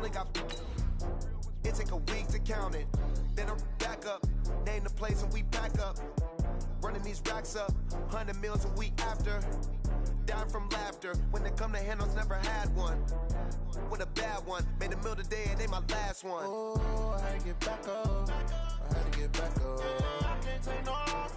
only got... It take a week to count it. Then I'm back up. Name the place and we pack up. Running these racks up. 100 meals a week after. Dying from laughter. When they come to handles, never had one. With a bad one. Made a meal today and they my last one. Oh, I had to get back up. I had to get back up. I can't take no loss.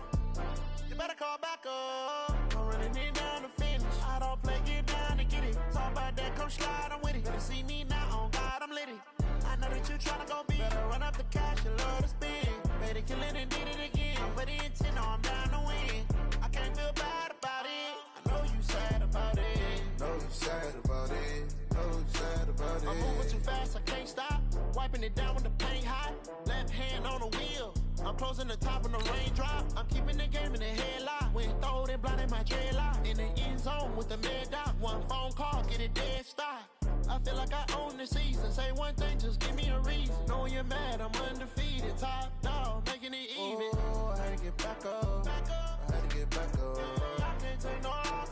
You better call back up. I'm running it down to finish. I don't play, get down to get it. Talk about that, come slide, I'm with it. Better see me now, on God, I'm litty. I know that you tryna go big. Better run up the cash, you love to spend. Better kill it and did it again. Put it in 10, no, I'm down to win. I can't feel bad about it. I know you sad about it. Know you sad about it. Know you sad about it. I'm moving too fast, I can't stop. Wiping it down when the paint hot. Left hand on the wheel. I'm closing the top when the raindrop. I'm keeping the game in the headlock. When throwed and blinded my dreadlock. In the end zone with the mad dot. One phone call, get it dead stop. I feel like I own the season. Say one thing, just give me a reason. Knowing you're mad, I'm undefeated. Top dog, making it even. Oh, I had to get back up. I had to get back up. I can't take no loss.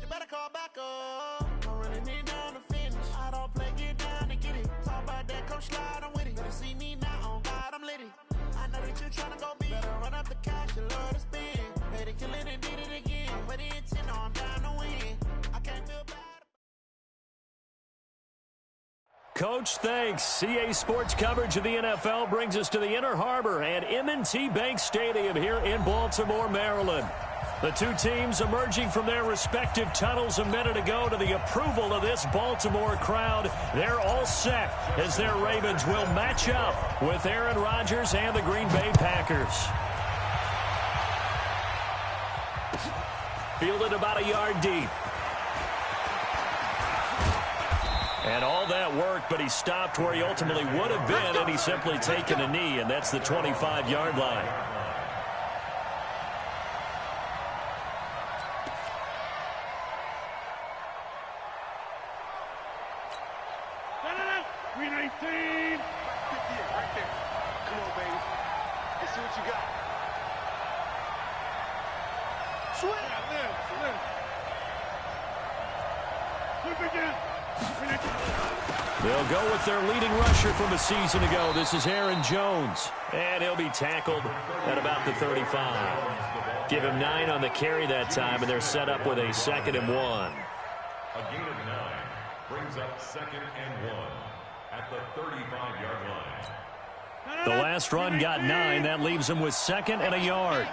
You better call back up. I'm running it down to finish. I don't play, get down to get it. Talk about that, come slide, I'm with it. Better see me now, on God, I'm litty. I know that you tryna go big. Better run up the cash, you love to spend. Better kill it and did it again. Put it in 10, no, I'm down to win. I can't feel bad. Coach, thanks. CA Sports coverage of the NFL brings us to the Inner Harbor at M&T Bank Stadium here in Baltimore, Maryland. The two teams emerging from their respective tunnels a minute ago to the approval of this Baltimore crowd. They're all set as their Ravens will match up with Aaron Rodgers and the Green Bay Packers. Fielded about a yard deep. And all that work, but he stopped where he ultimately would have been, and he's simply taken a knee, and that's the 25-yard line. Green 18. Right there. Come on, baby. Let's see what you got. Swing. Live. Flip again. They'll go with their leading rusher from a season ago. This is Aaron Jones, and he'll be tackled at about the 35. Give him 9 on the carry that time, and they're set up with a 2nd and 1. A gain of 9 brings up 2nd and 1 at the 35-yard line. The last run got 9. That leaves him with 2nd and a yard.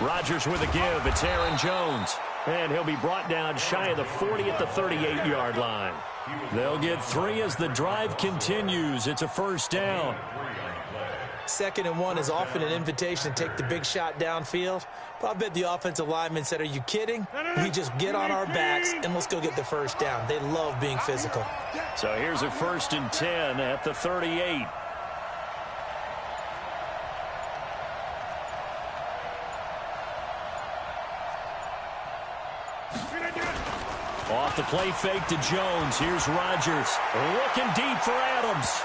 Rodgers with a give. It's Aaron Jones. And he'll be brought down shy of the 40 at the 38-yard line. They'll get 3 as the drive continues. It's a first down. 2nd and 1 is often an invitation to take the big shot downfield. But I bet the offensive lineman said, are you kidding? We just get on our backs and let's go get the first down. They love being physical. So here's a 1st and 10 at the 38. Off the play fake to Jones. Here's Rodgers. Looking deep for Adams.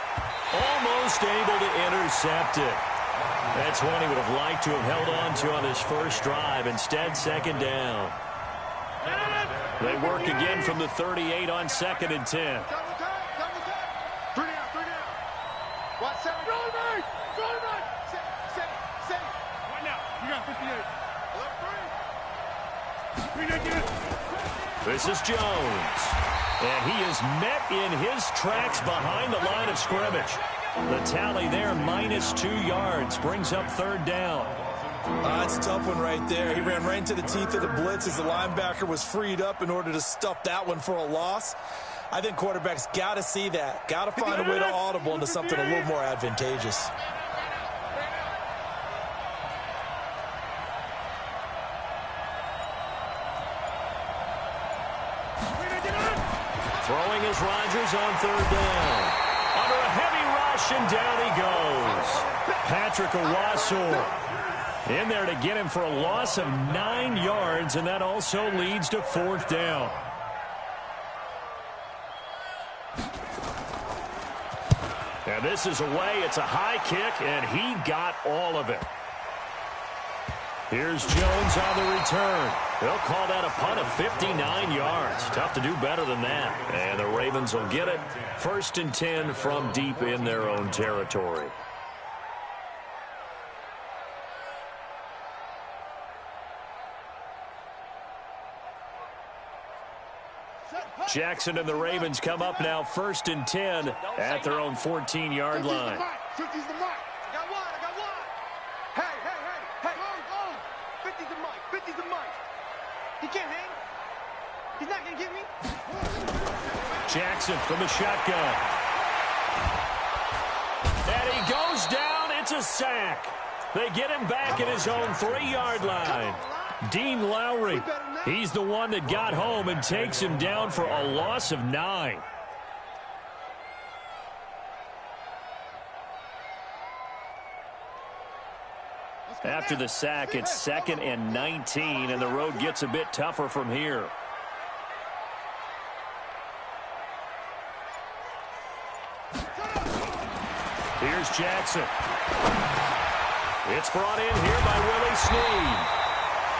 Almost able to intercept it. That's one he would have liked to have held on to on his first drive. Instead, 2nd down. They work again from the 38 on 2nd and 10. Three down. Watch 7. Roll right. Set. Right now. You got 58. Left 3. This is Jones. And he is met in his tracks behind the line of scrimmage. The tally there, -2 yards, brings up 3rd down. It's a tough one right there. He ran right into the teeth of the blitz as the linebacker was freed up in order to stuff that one for a loss. I think quarterbacks got to see that. Got to find a way to audible into something a little more advantageous. Throwing is Rodgers on 3rd down. Under a heavy rush, and down he goes. Patrick Owusu in there to get him for a loss of 9 yards, and that also leads to 4th down. And this is away. It's a high kick, and he got all of it. Here's Jones on the return. They'll call that a punt of 59 yards. Tough to do better than that. And the Ravens will get it. 1st and 10 from deep in their own territory. Jackson and the Ravens come up now 1st and 10 at their own 14-yard line. He can't hang. He's not going to get me. Jackson from the shotgun. And he goes down. It's a sack. They get him back at his own 3-yard line. Dean Lowry, he's the one that got home and takes him down for a loss of 9. After the sack, it's 2nd and 19, and the road gets a bit tougher from here. Here's Jackson. It's brought in here by Willie Snead.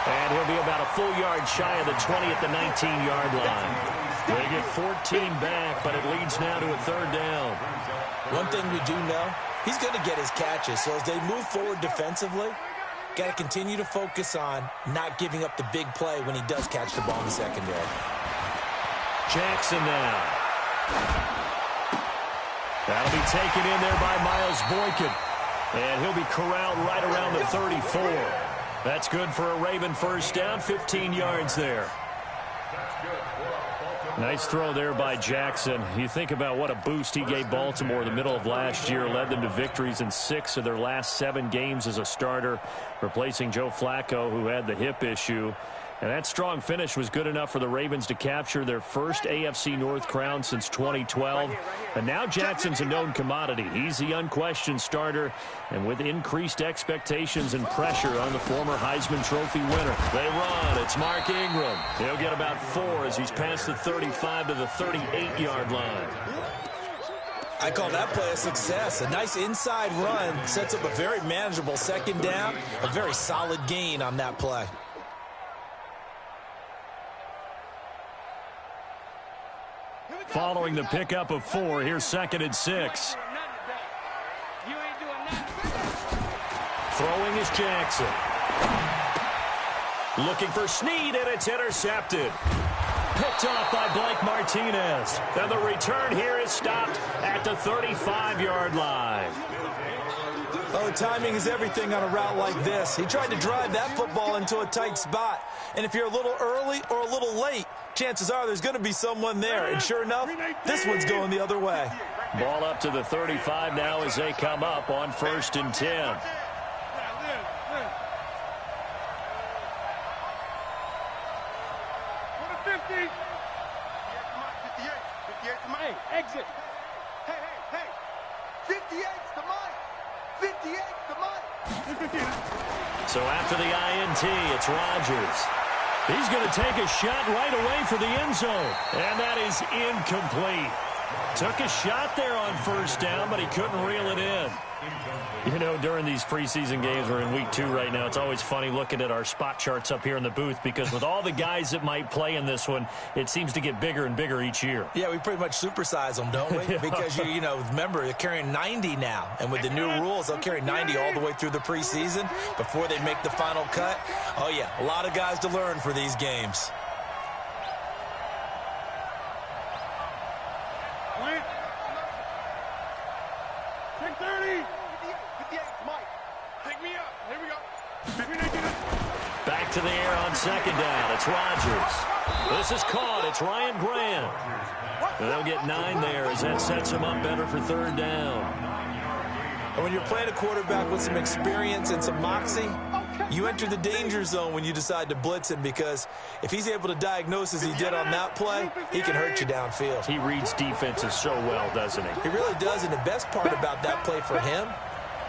And he'll be about a full yard shy of the 20 at the 19-yard line. They get 14 back, but it leads now to a 3rd down. One thing we do know, he's going to get his catches. So as they move forward defensively, got to continue to focus on not giving up the big play when he does catch the ball in the secondary. Jackson now. That'll be taken in there by Miles Boykin. And he'll be corralled right around the 34. That's good for a Raven 1st down, 15 yards there. Nice throw there by Jackson. You think about what a boost he gave Baltimore the middle of last year, led them to victories in 6 of their last 7 games as a starter, replacing Joe Flacco, who had the hip issue. And that strong finish was good enough for the Ravens to capture their first AFC North crown since 2012. And now Jackson's a known commodity. He's the unquestioned starter, and with increased expectations and pressure on the former Heisman Trophy winner. They run. It's Mark Ingram. He'll get about 4 as he's past the 35 to the 38-yard line. I call that play a success. A nice inside run sets up a very manageable 2nd down, a very solid gain on that play. Following the pickup of 4, here's 2nd and 6. Throwing is Jackson. Looking for Snead, and it's intercepted. Picked off by Blake Martinez. And the return here is stopped at the 35-yard line. Oh, timing is everything on a route like this. He tried to drive that football into a tight spot. And if you're a little early or a little late, chances are there's going to be someone there. And sure enough, this one's going the other way. Ball up to the 35 now as they come up on 1st and 10. Exit. Hey. 58's the mic. 58's the mic. So after the INT, it's Rodgers. He's going to take a shot right away for the end zone. And that is incomplete. Took a shot there on 1st down, but he couldn't reel it in. You know, during these preseason games, we're in week 2 right now, it's always funny looking at our spot charts up here in the booth because with all the guys that might play in this one, it seems to get bigger and bigger each year. Yeah, we pretty much supersize them, don't we? Because, you know, remember, they're carrying 90 now. And with the new rules, they'll carry 90 all the way through the preseason before they make the final cut. Oh, yeah, a lot of guys to learn for these games. Back to the air on 2nd down. It's Rodgers. This is caught. It's Ryan Grant. They'll get 9 there as that sets him up better for 3rd down. And when you're playing a quarterback with some experience and some moxie, you enter the danger zone when you decide to blitz him because if he's able to diagnose as he did on that play, he can hurt you downfield. He reads defenses so well, doesn't he? He really does, and the best part about that play for him,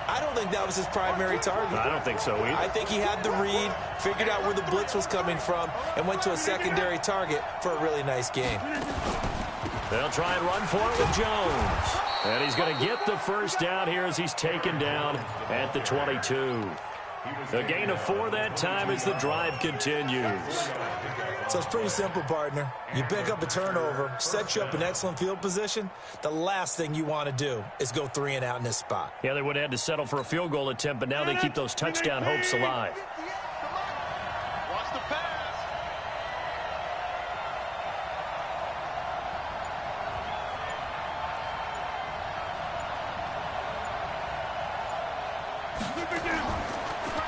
I don't think that was his primary target. I don't think so either. I think he had the read, figured out where the blitz was coming from, and went to a secondary target for a really nice game. They'll try and run for it with Jones. And he's going to get the first down here as he's taken down at the 22. A gain of 4 that time as the drive continues. So it's pretty simple, partner. You pick up a turnover, set you up in excellent field position. The last thing you want to do is go 3 and out in this spot. Yeah, they would have had to settle for a field goal attempt, but now they keep those touchdown hopes alive. Watch the pass.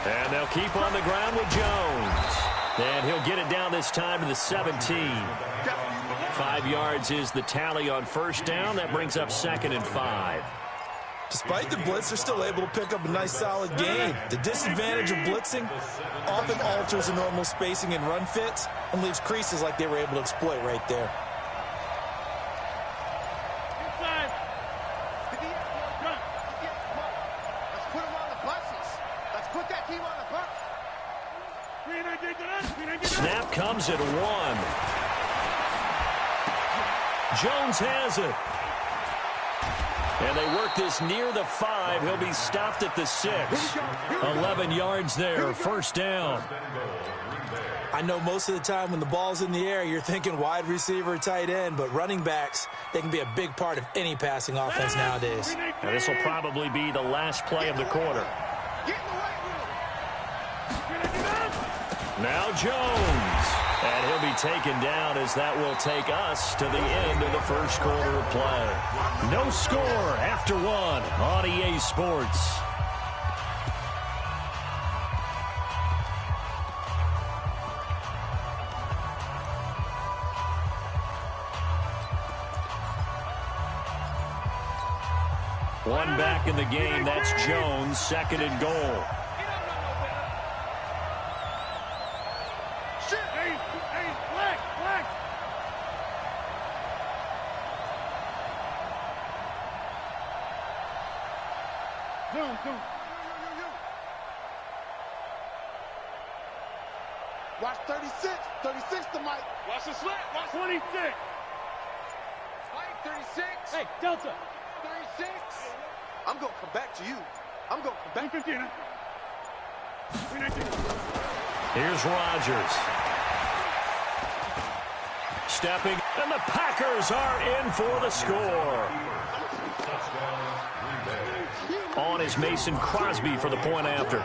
And they'll keep on the ground with Jones. And he'll get it down this time to the 17. 5 yards is the tally on first down. That brings up 2nd and 5. Despite the blitz, they're still able to pick up a nice, solid gain. The disadvantage of blitzing often alters the normal spacing and run fits and leaves creases like they were able to exploit right there. Snap comes at 1. Jones has it. And they work this near the 5. He'll be stopped at the 6. 11 yards there, first down. I know most of the time when the ball's in the air, you're thinking wide receiver, tight end, but running backs, they can be a big part of any passing offense nowadays. Now this will probably be the last play of the quarter. Now Jones. And he'll be taken down as that will take us to the end of the first quarter of play. No score after 1 on EA Sports. One back in the game. That's Jones, 2nd and goal. Watch 36. 36 to Mike. Watch the slant. Watch 26. Mike, 36. Hey, Delta. 36. I'm going to come back to you. I'm going to come back. 15. Here's Rodgers. Stepping, and the Packers are in for the score. On is Mason Crosby for the point after.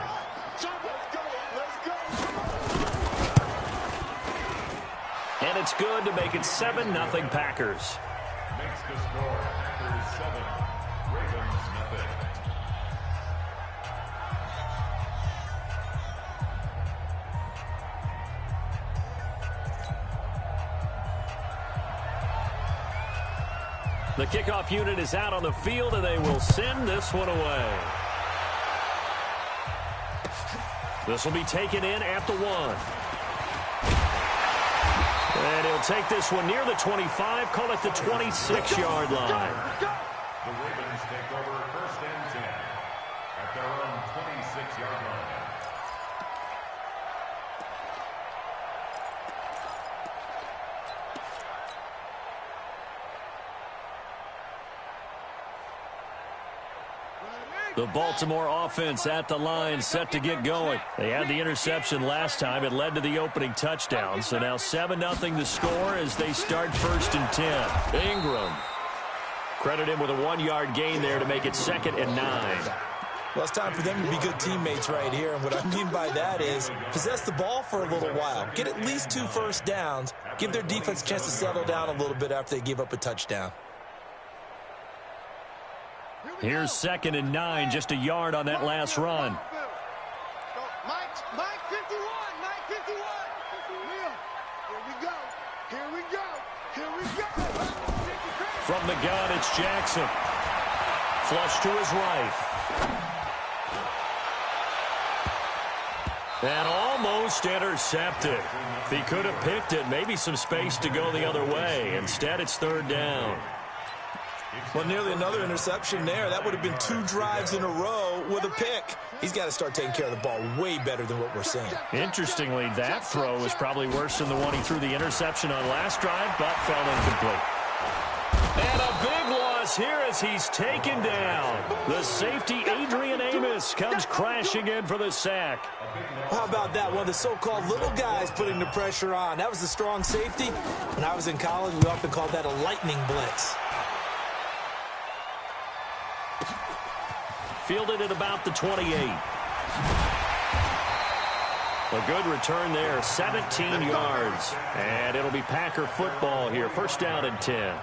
And it's good to make it 7-0 Packers. Makes the score Packers 7, Ravens nothing. The kickoff unit is out on the field, and they will send this one away. This will be taken in at the 1. And he'll take this one near the 25, call it the 26-yard line. The Ravens take over 1st and 10 at their own 26-yard line. The Baltimore offense at the line, set to get going. They had the interception last time. It led to the opening touchdown. So now 7-0 the score as they start 1st and 10. Ingram. Credit him with a 1-yard gain there to make it 2nd and 9. Well, it's time for them to be good teammates right here. And what I mean by that is possess the ball for a little while. Get at least 2 first downs. Give their defense a chance to settle down a little bit after they give up a touchdown. Here's 2nd and 9, just a yard on that last run. Mike 51, Mike 51. Here we go. Here we go. Here we go. From the gun, it's Jackson. Flush to his right. And almost intercepted. If he could have picked it, maybe some space to go the other way. Instead, it's 3rd down. Well, nearly another interception there. That would have been 2 drives in a row with a pick. He's got to start taking care of the ball way better than what we're seeing. Interestingly, that throw was probably worse than the one he threw the interception on last drive, but fell incomplete. And a big loss here as he's taken down. The safety, Adrian Amos, comes crashing in for the sack. How about that? One of the so-called little guys putting the pressure on. That was the strong safety. When I was in college, we often called that a lightning blitz. Fielded at about the 28. A good return there, 17 yards. And it'll be Packer football here. First down and 10.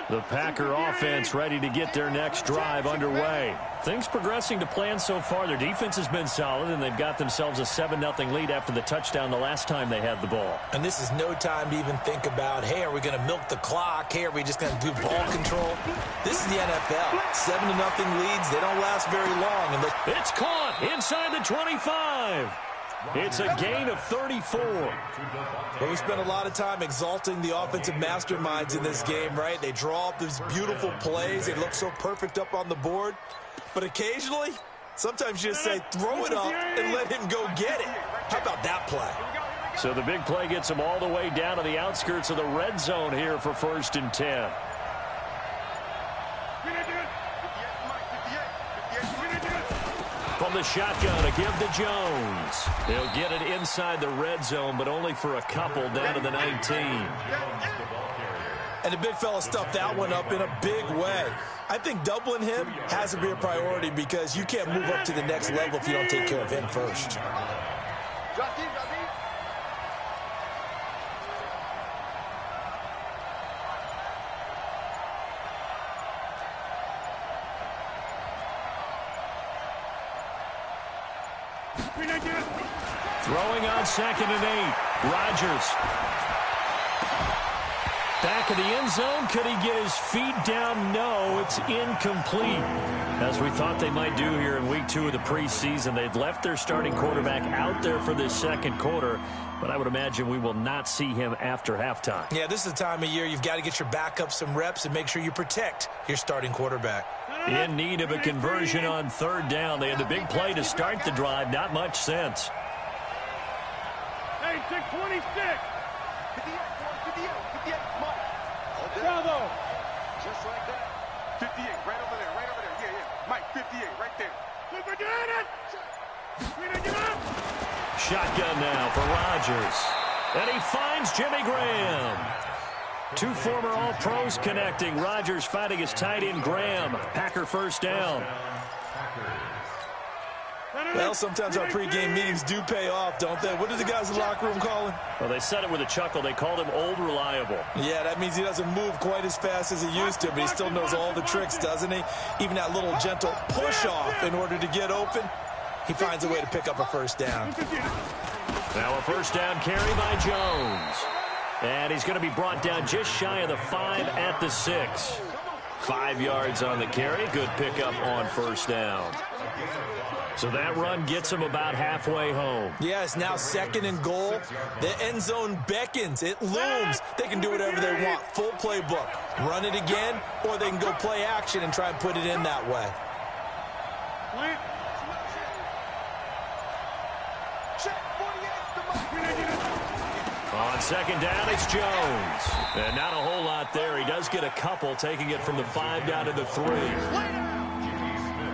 The Packer offense ready to get their next drive underway. Things progressing to plan so far. Their defense has been solid, and they've got themselves a 7-0 lead after the touchdown the last time they had the ball. And this is no time to even think about, hey, are we going to milk the clock? Hey, are we just going to do ball control? This is the NFL. 7-0 leads. They don't last very long. And it's caught inside the 25. It's a gain of 34. Well, we spent a lot of time exalting the offensive masterminds in this game, right? They draw up these beautiful plays. They look so perfect up on the board. But occasionally, sometimes you just say, throw it up and let him go get it. How about that play? So the big play gets him all the way down to the outskirts of the red zone here for 1st and 10. From the shotgun, a give to Jones. He'll get it inside the red zone, but only for a couple down to the 19. And the big fella stuffed that one up in a big way. I think doubling him has to be a priority because you can't move up to the next level if you don't take care of him first. Throwing on 2nd and 8. Rodgers. Back of the end zone. Could he get his feet down? No, it's incomplete. As we thought they might do here in week 2 of the preseason, they've left their starting quarterback out there for this second quarter, but I would imagine we will not see him after halftime. Yeah, this is the time of year you've got to get your backup some reps and make sure you protect your starting quarterback. In need of a conversion on 3rd down. They had the big play to start the drive. Not much sense. Hey, 26. Bravo. Just like that. 58, right over there, right over there. Yeah. Mike, 58, right there. Shotgun now for Rodgers. And he finds Jimmy Graham. 2 former All-Pros connecting. Rodgers fighting his tight end Graham. Packer first down. Well, sometimes our pregame meetings do pay off, don't they? What did the guys in the locker room call him? Well, they said it with a chuckle. They called him Old Reliable. Yeah, that means he doesn't move quite as fast as he used to, but he still knows all the tricks, doesn't he? Even that little gentle push-off in order to get open, he finds a way to pick up a first down. Now a first down carry by Jones. And he's going to be brought down just shy of the 5 at the 6. 5 yards on the carry. Good pickup on first down. So that run gets him about halfway home. Yeah, it's now 2nd and goal. The end zone beckons. It looms. They can do whatever they want. Full playbook. Run it again, or they can go play action and try and put it in that way. On 2nd down, it's Jones. And not a whole lot there. He does get a couple, taking it from the 5 down to the 3.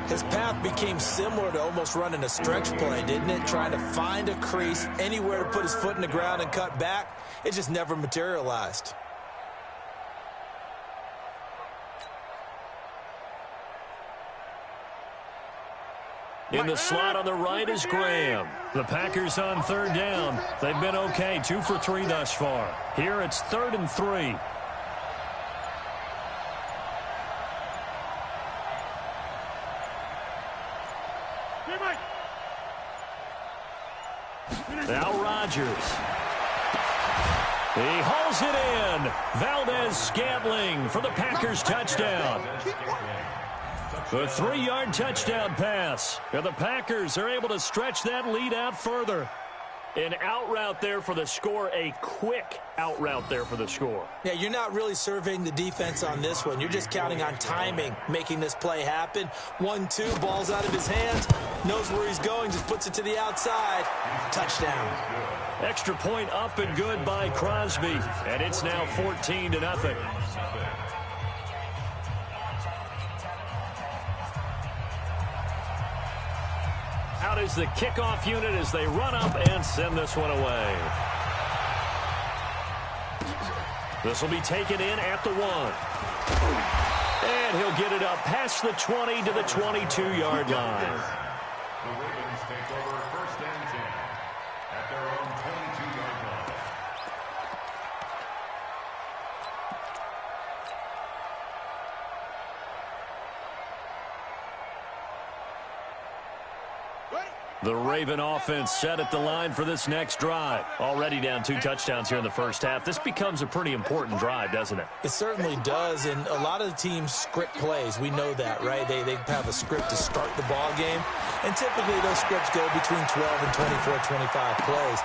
His path became similar to almost running a stretch play, didn't it? Trying to find a crease, anywhere to put his foot in the ground and cut back. It just never materialized. In the slot on the right is Graham. The Packers on 3rd down. They've been okay, 2 for 3 thus far. Here it's 3rd and 3. Now Rodgers. He hauls it in. Valdez-Scantling for the Packers touchdown. The 3-yard touchdown pass. And the Packers are able to stretch that lead out further. An out route there for the score, a quick out route there for the score. Yeah, you're not really surveying the defense on this one. You're just counting on timing, making this play happen. 1-2, ball's out of his hands, knows where he's going, just puts it to the outside. Touchdown. Extra point up and good by Crosby, and it's now 14-0. Out is the kickoff unit as they run up and send this one away. This will be taken in at the 1. And he'll get it up past the 20 to the 22-yard line. The Ravens take over 1st and 10 at their own 22-yard line. The Raven offense set at the line for this next drive. Already down 2 touchdowns here in the first half. This becomes a pretty important drive, doesn't it? It certainly does, and a lot of the teams script plays. We know that, right? They have a script to start the ball game, and typically those scripts go between 12 and 24, 25 plays.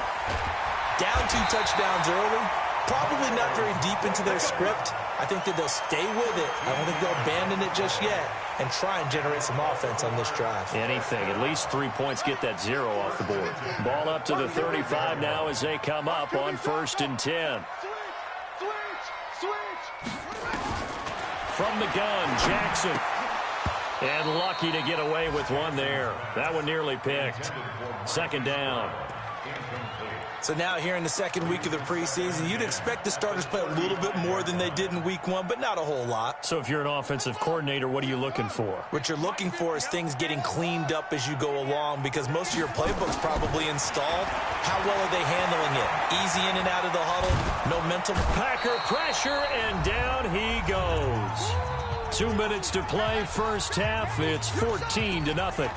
Down 2 touchdowns early, probably not very deep into their script. I think that they'll stay with it. I don't think they'll abandon it just yet and try and generate some offense on this drive. Anything. At least 3 points, get that 0 off the board. Ball up to the 35 now as they come up on 1st and 10. From the gun, Jackson. And lucky to get away with one there. That one nearly picked. 2nd down. So now here in the 2nd week of the preseason, you'd expect the starters play a little bit more than they did in week 1, but not a whole lot. So if you're an offensive coordinator, what are you looking for? What you're looking for is things getting cleaned up as you go along, because most of your playbook's probably installed. How well are they handling it? Easy in and out of the huddle, no mental. Packer pressure, and down he goes. 2 minutes to play, first half. It's 14-0.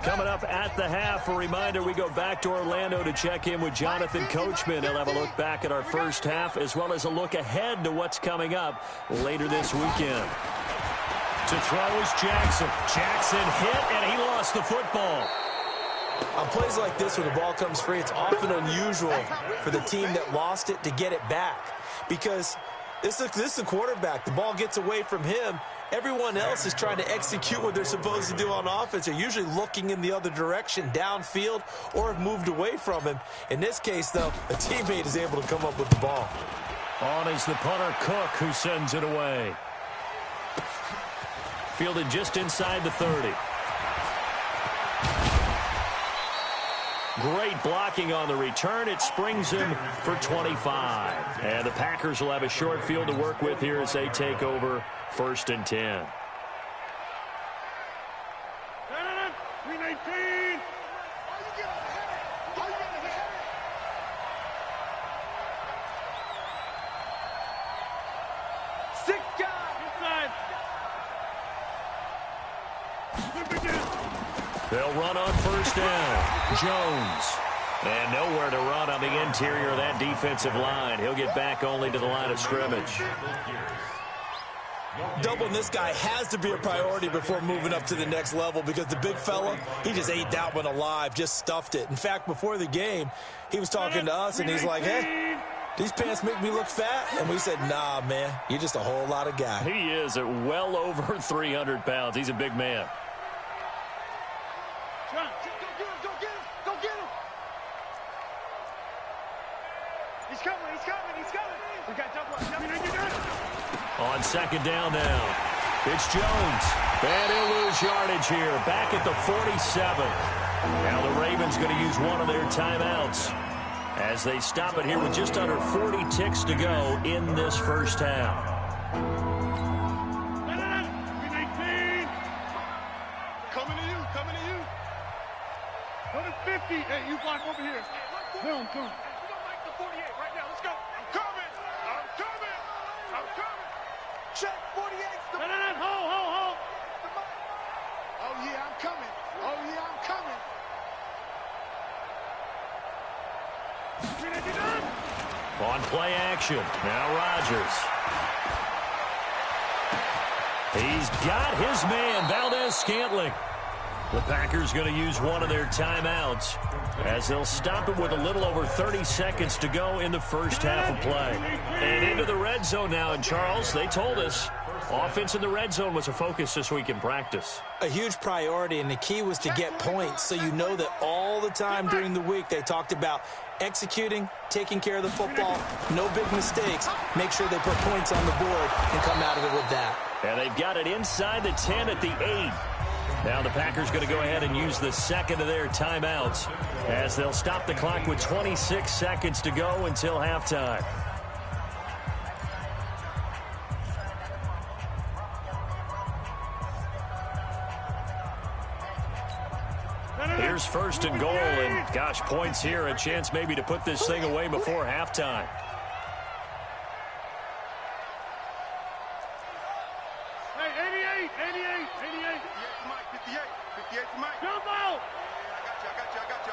Coming up at the half, a reminder, we go back to Orlando to check in with Jonathan Coachman. He'll have a look back at our first half as well as a look ahead to what's coming up later this weekend. To throw is Jackson. Jackson hit, and he lost the football. On plays like this, when the ball comes free, it's often unusual for the team that lost it to get it back, because this is the quarterback. The ball gets away from him. Everyone else is trying to execute what they're supposed to do on offense. They're usually looking in the other direction, downfield, or have moved away from him. In this case, though, a teammate is able to come up with the ball. On is the punter, Cook, who sends it away. Fielded just inside the 30. Great blocking on the return. It springs him for 25. And the Packers will have a short field to work with here as they take over 1st and 10. 319. Six guys inside. They'll run on 1st down. Jones. And nowhere to run on the interior of that defensive line. He'll get back only to the line of scrimmage. Doubling this guy has to be a priority before moving up to the next level, because the big fella, he just ate that one alive, just stuffed it. In fact, before the game, he was talking to us, and he's like, hey, these pants make me look fat? And we said, nah, man, you're just a whole lot of guy. He is at well over 300 pounds. He's a big man. Go get him. He's coming. We got double up. On 2nd down now, it's Jones. And he'll lose yardage here, back at the 47. Now the Ravens going to use one of their timeouts as they stop it here with just under 40 ticks to go in this first half. 319. Coming to you. Go to 50. Hey, you block over here. Come. We don't like the 48 right now. Let's go. I'm coming. Check 48's the... No. Hold. Oh, yeah, I'm coming. 399. On play action. Now Rodgers. He's got his man, Valdez-Scantling. The Packers going to use one of their timeouts as they'll stop it with a little over 30 seconds to go in the first half of play. And into the red zone now. And, Charles, they told us offense in the red zone was a focus this week in practice. A huge priority, and the key was to get points. So you know that all the time during the week they talked about executing, taking care of the football, no big mistakes, make sure they put points on the board and come out of it with that. And they've got it inside the 10 at the 8. Now the Packers going to go ahead and use the second of their timeouts as they'll stop the clock with 26 seconds to go until halftime. Here's first and goal, and gosh, points here, a chance maybe to put this thing away before halftime. Hey, 88. 58 for Mike. Jump out! I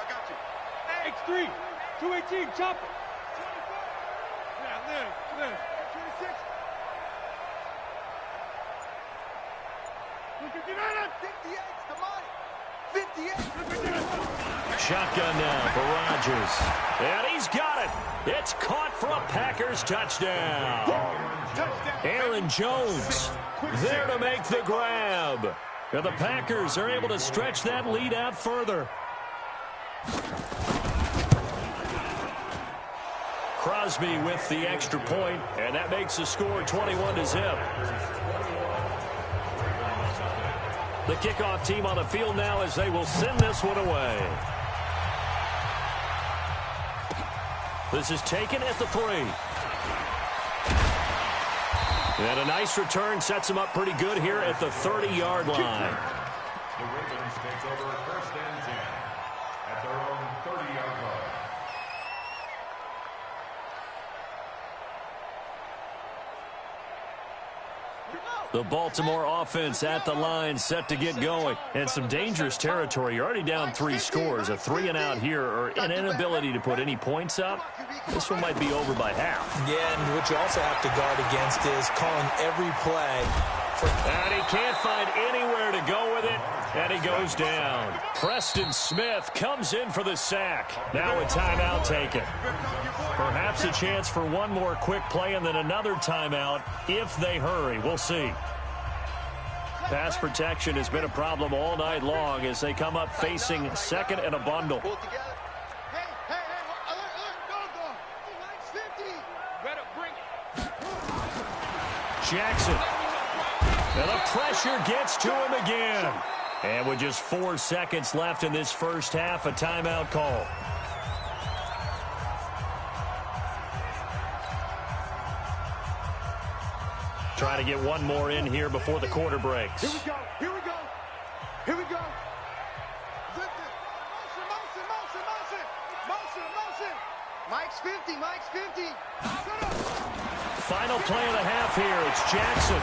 got you. X3, 218, chop it. 24. Yeah, live. 26. 59, 58 to Mike. 58. Shotgun now for Rodgers. And he's got it. It's caught for a Packers touchdown. Aaron Jones there to make the grab. And the Packers are able to stretch that lead out further. Crosby with the extra point, and that makes the score 21-0. The kickoff team on the field now as they will send this one away. This is taken at the 3. And a nice return sets them up pretty good here at the 30-yard line. The Ravens take over first and 10 at their own 30-yard line. The Baltimore offense at the line set to get going. And some dangerous territory. You're already down 3 scores. A 3 and out here or an inability to put any points up. This one might be over by half. Yeah, and what you also have to guard against is calling every play. And he can't find anywhere to go with it. And he goes down. Preston Smith comes in for the sack. Now a timeout taken. Perhaps a chance for one more quick play and then another timeout if they hurry. We'll see. Pass protection has been a problem all night long as they come up facing second and a bundle. Jackson. And the pressure gets to him again. And with just 4 seconds left in this first half, a timeout call. Trying to get one more in here before the quarter breaks. Here we go. Motion. Mike's 50. Final play of the half here. It's Jackson.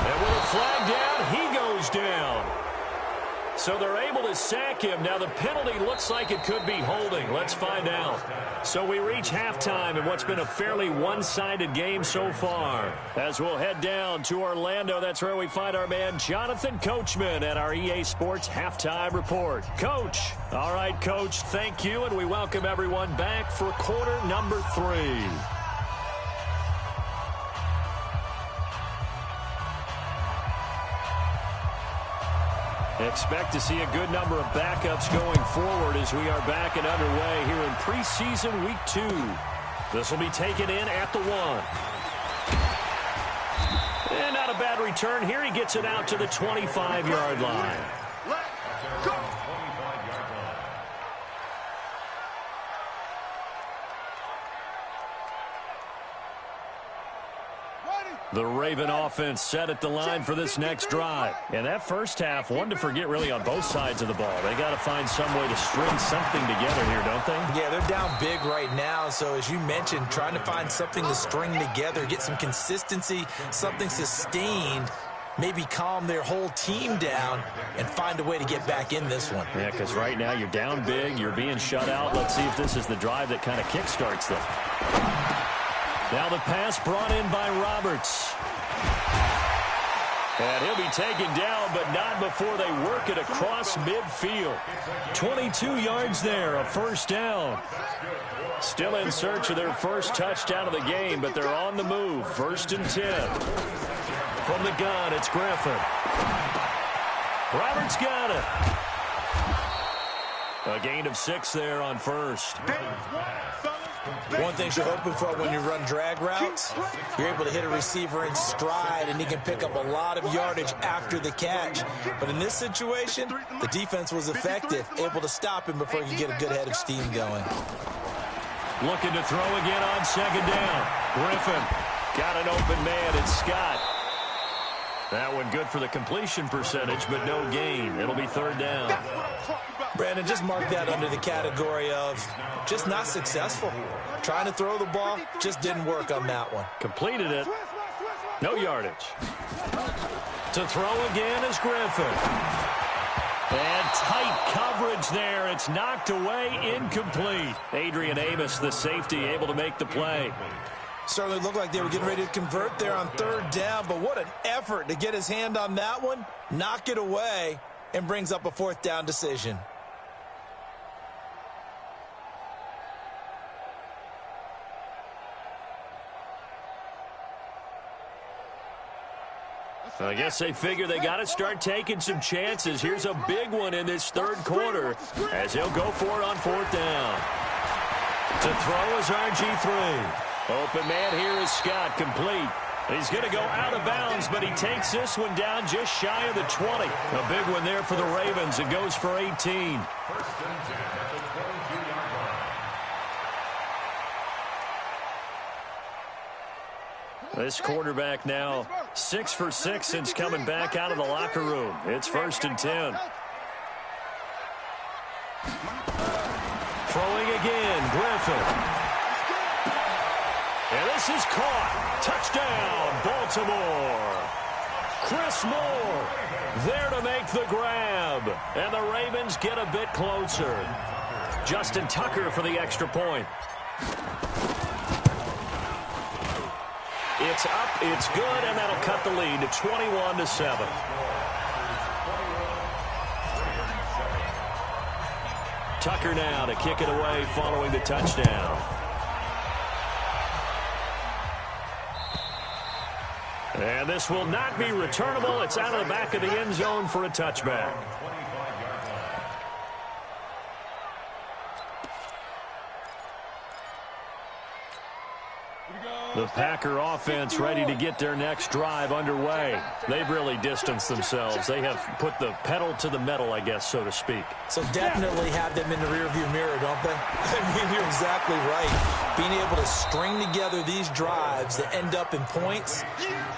And with a flag down, he goes down. So they're able to sack him. Now the penalty looks like it could be holding. Let's find out. So we reach halftime in what's been a fairly one-sided game so far. As we'll head down to Orlando, that's where we find our man Jonathan Coachman at our EA Sports Halftime Report. Coach. All right, Coach, thank you, and we welcome everyone back for quarter number 3. Expect to see a good number of backups going forward as we are back and underway here in preseason week 2. This will be taken in at the 1. And not a bad return here. He gets it out to the 25-yard line. Let's go. The Raven offense set at the line for this next drive. And that first half, one to forget really on both sides of the ball. They got to find some way to string something together here, don't they? Yeah, they're down big right now. So as you mentioned, trying to find something to string together, get some consistency, something sustained. maybe calm their whole team down and find a way to get back in this one. Yeah, because right now you're down big, you're being shut out. Let's see if this is the drive that kind of kickstarts them. Now the pass brought in by Roberts. And he'll be taken down, but not before they work it across midfield. 22 yards there, a first down. Still in search of their first touchdown of the game, but they're on the move. 1st and 10. From the gun, it's Griffin. Roberts got it. A gain of 6 there on first. One thing you're hoping for when you run drag routes, you're able to hit a receiver in stride, and he can pick up a lot of yardage after the catch. But in this situation, the defense was effective, able to stop him before he could get a good head of steam going. Looking to throw again on 2nd down. Griffin got an open man. It's Scott. That one good for the completion percentage, but no gain. It'll be 3rd down. Brandon, just mark that under the category of just not successful. Trying to throw the ball, just didn't work on that one. Completed it. No yardage. To throw again is Griffin. And tight coverage there. It's knocked away, incomplete. Adrian Amos, the safety, able to make the play. Certainly looked like they were getting ready to convert there on 3rd down, but what an effort to get his hand on that one, knock it away, and brings up a 4th down decision. I guess they figure they got to start taking some chances. Here's a big one in this 3rd quarter as he'll go for it on 4th down. To throw is RG3. Open man here is Scott, complete. He's going to go out of bounds, but he takes this one down just shy of the 20. A big one there for the Ravens. It goes for 18. 1st and 10 at the 22-yard line. This quarterback now 6 for 6 since coming back out of the locker room. It's 1st and 10. Throwing again, Griffin. And this is caught. Touchdown, Baltimore. Chris Moore there to make the grab. And the Ravens get a bit closer. Justin Tucker for the extra point. It's up, it's good, and that'll cut the lead to 21-7. Tucker now to kick it away following the touchdown. And this will not be returnable. It's out of the back of the end zone for a touchback. The Packer offense ready to get their next drive underway. They've really distanced themselves. They have put the pedal to the metal, I guess, so to speak. So definitely have them in the rearview mirror, don't they? I mean, you're exactly right. Being able to string together these drives that end up in points,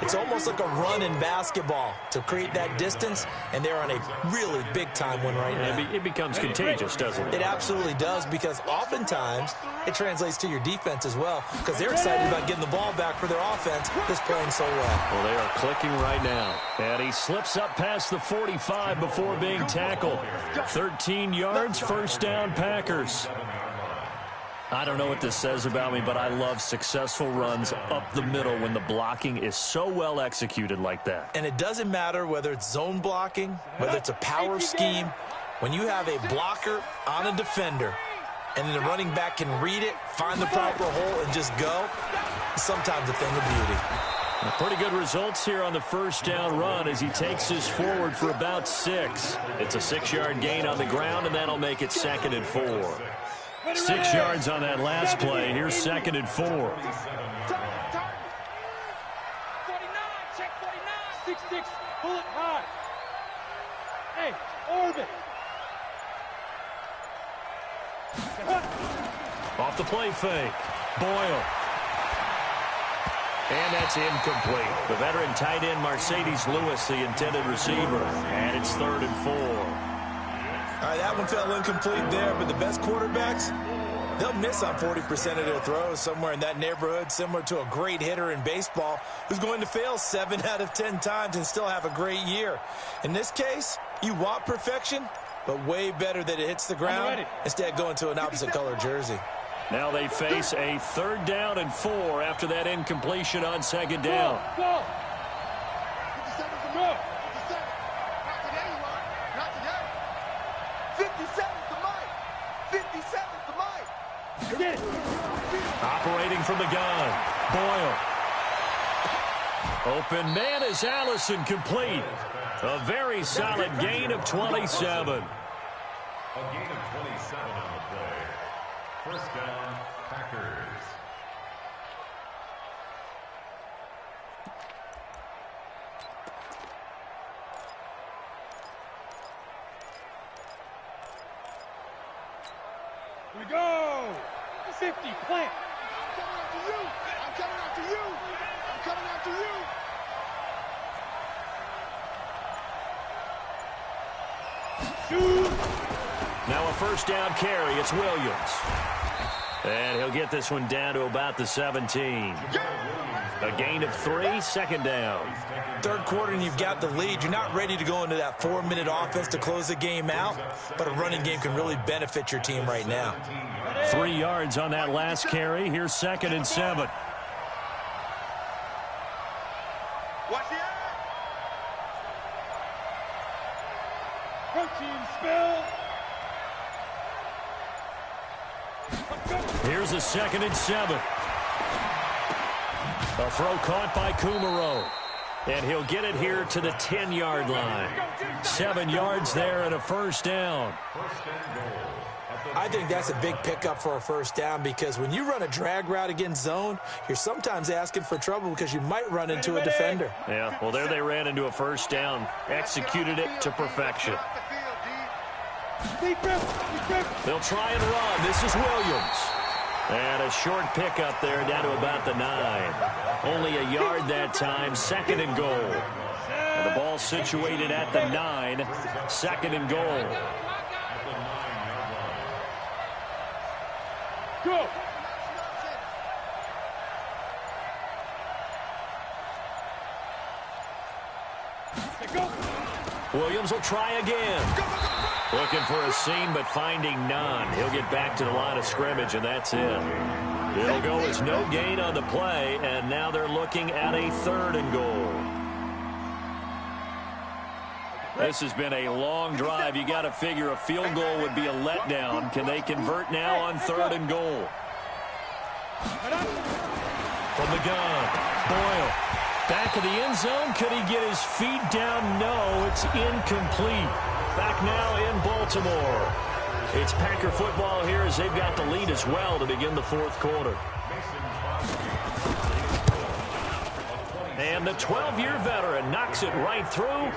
it's almost like a run in basketball to create that distance, and they're on a really big-time one right now. It becomes contagious, doesn't it? It absolutely does, because oftentimes it translates to your defense as well, because they're excited about getting the ball back for their offense that's playing so well. Well, they are clicking right now. And he slips up past the 45 before being tackled. 13 yards, 1st down, Packers. I don't know what this says about me, but I love successful runs up the middle when the blocking is so well executed like that. And it doesn't matter whether it's zone blocking, whether it's a power scheme. When you have a blocker on a defender, and then the running back can read it, find the proper hole, and just go, sometimes a thing of beauty. Pretty good results here on the 1st down run as he takes this forward for about 6. It's a 6-yard gain on the ground, and that'll make it 2nd and 4. 6 yards on that last play. Here's 2nd and 4. 49, check 49. 6-6, pull it high. Hey, orbit. Off the play fake. Boyle. And that's incomplete. The veteran tight end Mercedes Lewis, the intended receiver. And it's 3rd and 4. All right, that one fell incomplete there, but the best quarterbacks, They'll miss on 40% of their throws, somewhere in that neighborhood, similar to a great hitter in baseball who's going to fail 7 out of 10 times and still have a great year. In this case, you want perfection, but way better that it hits the ground instead going to an opposite color jersey. Now they face a 3rd down and 4 after that incompletion on 2nd down. Go. 57's the move. 57. Not today, you are. Not today. 57's the mic. 57's the mic. Forget it. Operating from the gun, Boyle. Open man is Allison, complete. A very solid gain of 27. A gain of 27 on the play. 1st down, Packers. We go. 50, plant. I'm coming after you. I'm coming after you. I'm coming after you. Shoot. Now a 1st down carry. It's Williams. And he'll get this one down to about the 17. A gain of 3, 2nd down. 3rd quarter and you've got the lead. You're not ready to go into that 4-minute offense to close the game out, but a running game can really benefit your team right now. 3 yards on that last carry. Here's 2nd and 7. Watch the eye. Protein spill. Here's a 2nd and 7. A throw caught by Kumaro. And he'll get it here to the 10-yard line. 7 yards there and a 1st down. I think that's a big pickup for a 1st down because when you run a drag route against zone, you're sometimes asking for trouble because you might run into a defender. Yeah, well, there they ran into a 1st down. Executed it to perfection. They'll try and run. This is Williams. And a short pickup there down to about the 9. Only a yard that time, 2nd and goal. And the ball situated at the 9, 2nd and goal. Go. Williams will try again. Looking for a seam, but finding none. He'll get back to the line of scrimmage, and that's it. It'll go as no gain on the play, and now they're looking at a 3rd and goal. This has been a long drive. You got to figure a field goal would be a letdown. Can they convert now on 3rd and goal? From the gun, Boyle. Back of the end zone. Could he get his feet down? No, it's incomplete. Back now in Baltimore. It's Packer football here as they've got the lead as well to begin the 4th quarter. And the 12-year veteran knocks it right through,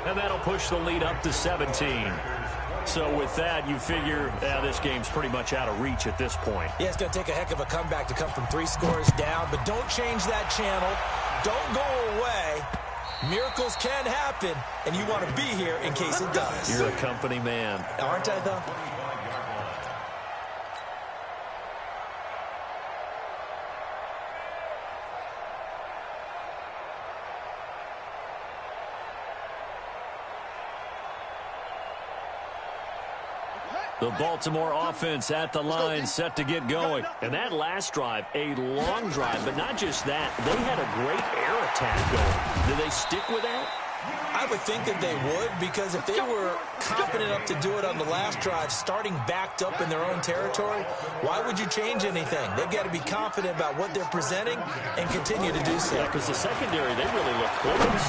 and that'll push the lead up to 17. So with that, you figure this game's pretty much out of reach at this point. Yeah, it's going to take a heck of a comeback to come from 3 scores down, but don't change that channel. Don't go away. Miracles can happen, and you want to be here in case it does. You're a company man. Aren't I, though? The Baltimore offense at the line, set to get going. And that last drive, a long drive, but not just that. They had a great air attack going. Do they stick with that? I would think that they would, because if they were confident enough to do it on the last drive, starting backed up in their own territory, why would you change anything? They've got to be confident about what they're presenting and continue to do so. Yeah, because the secondary, they really look close.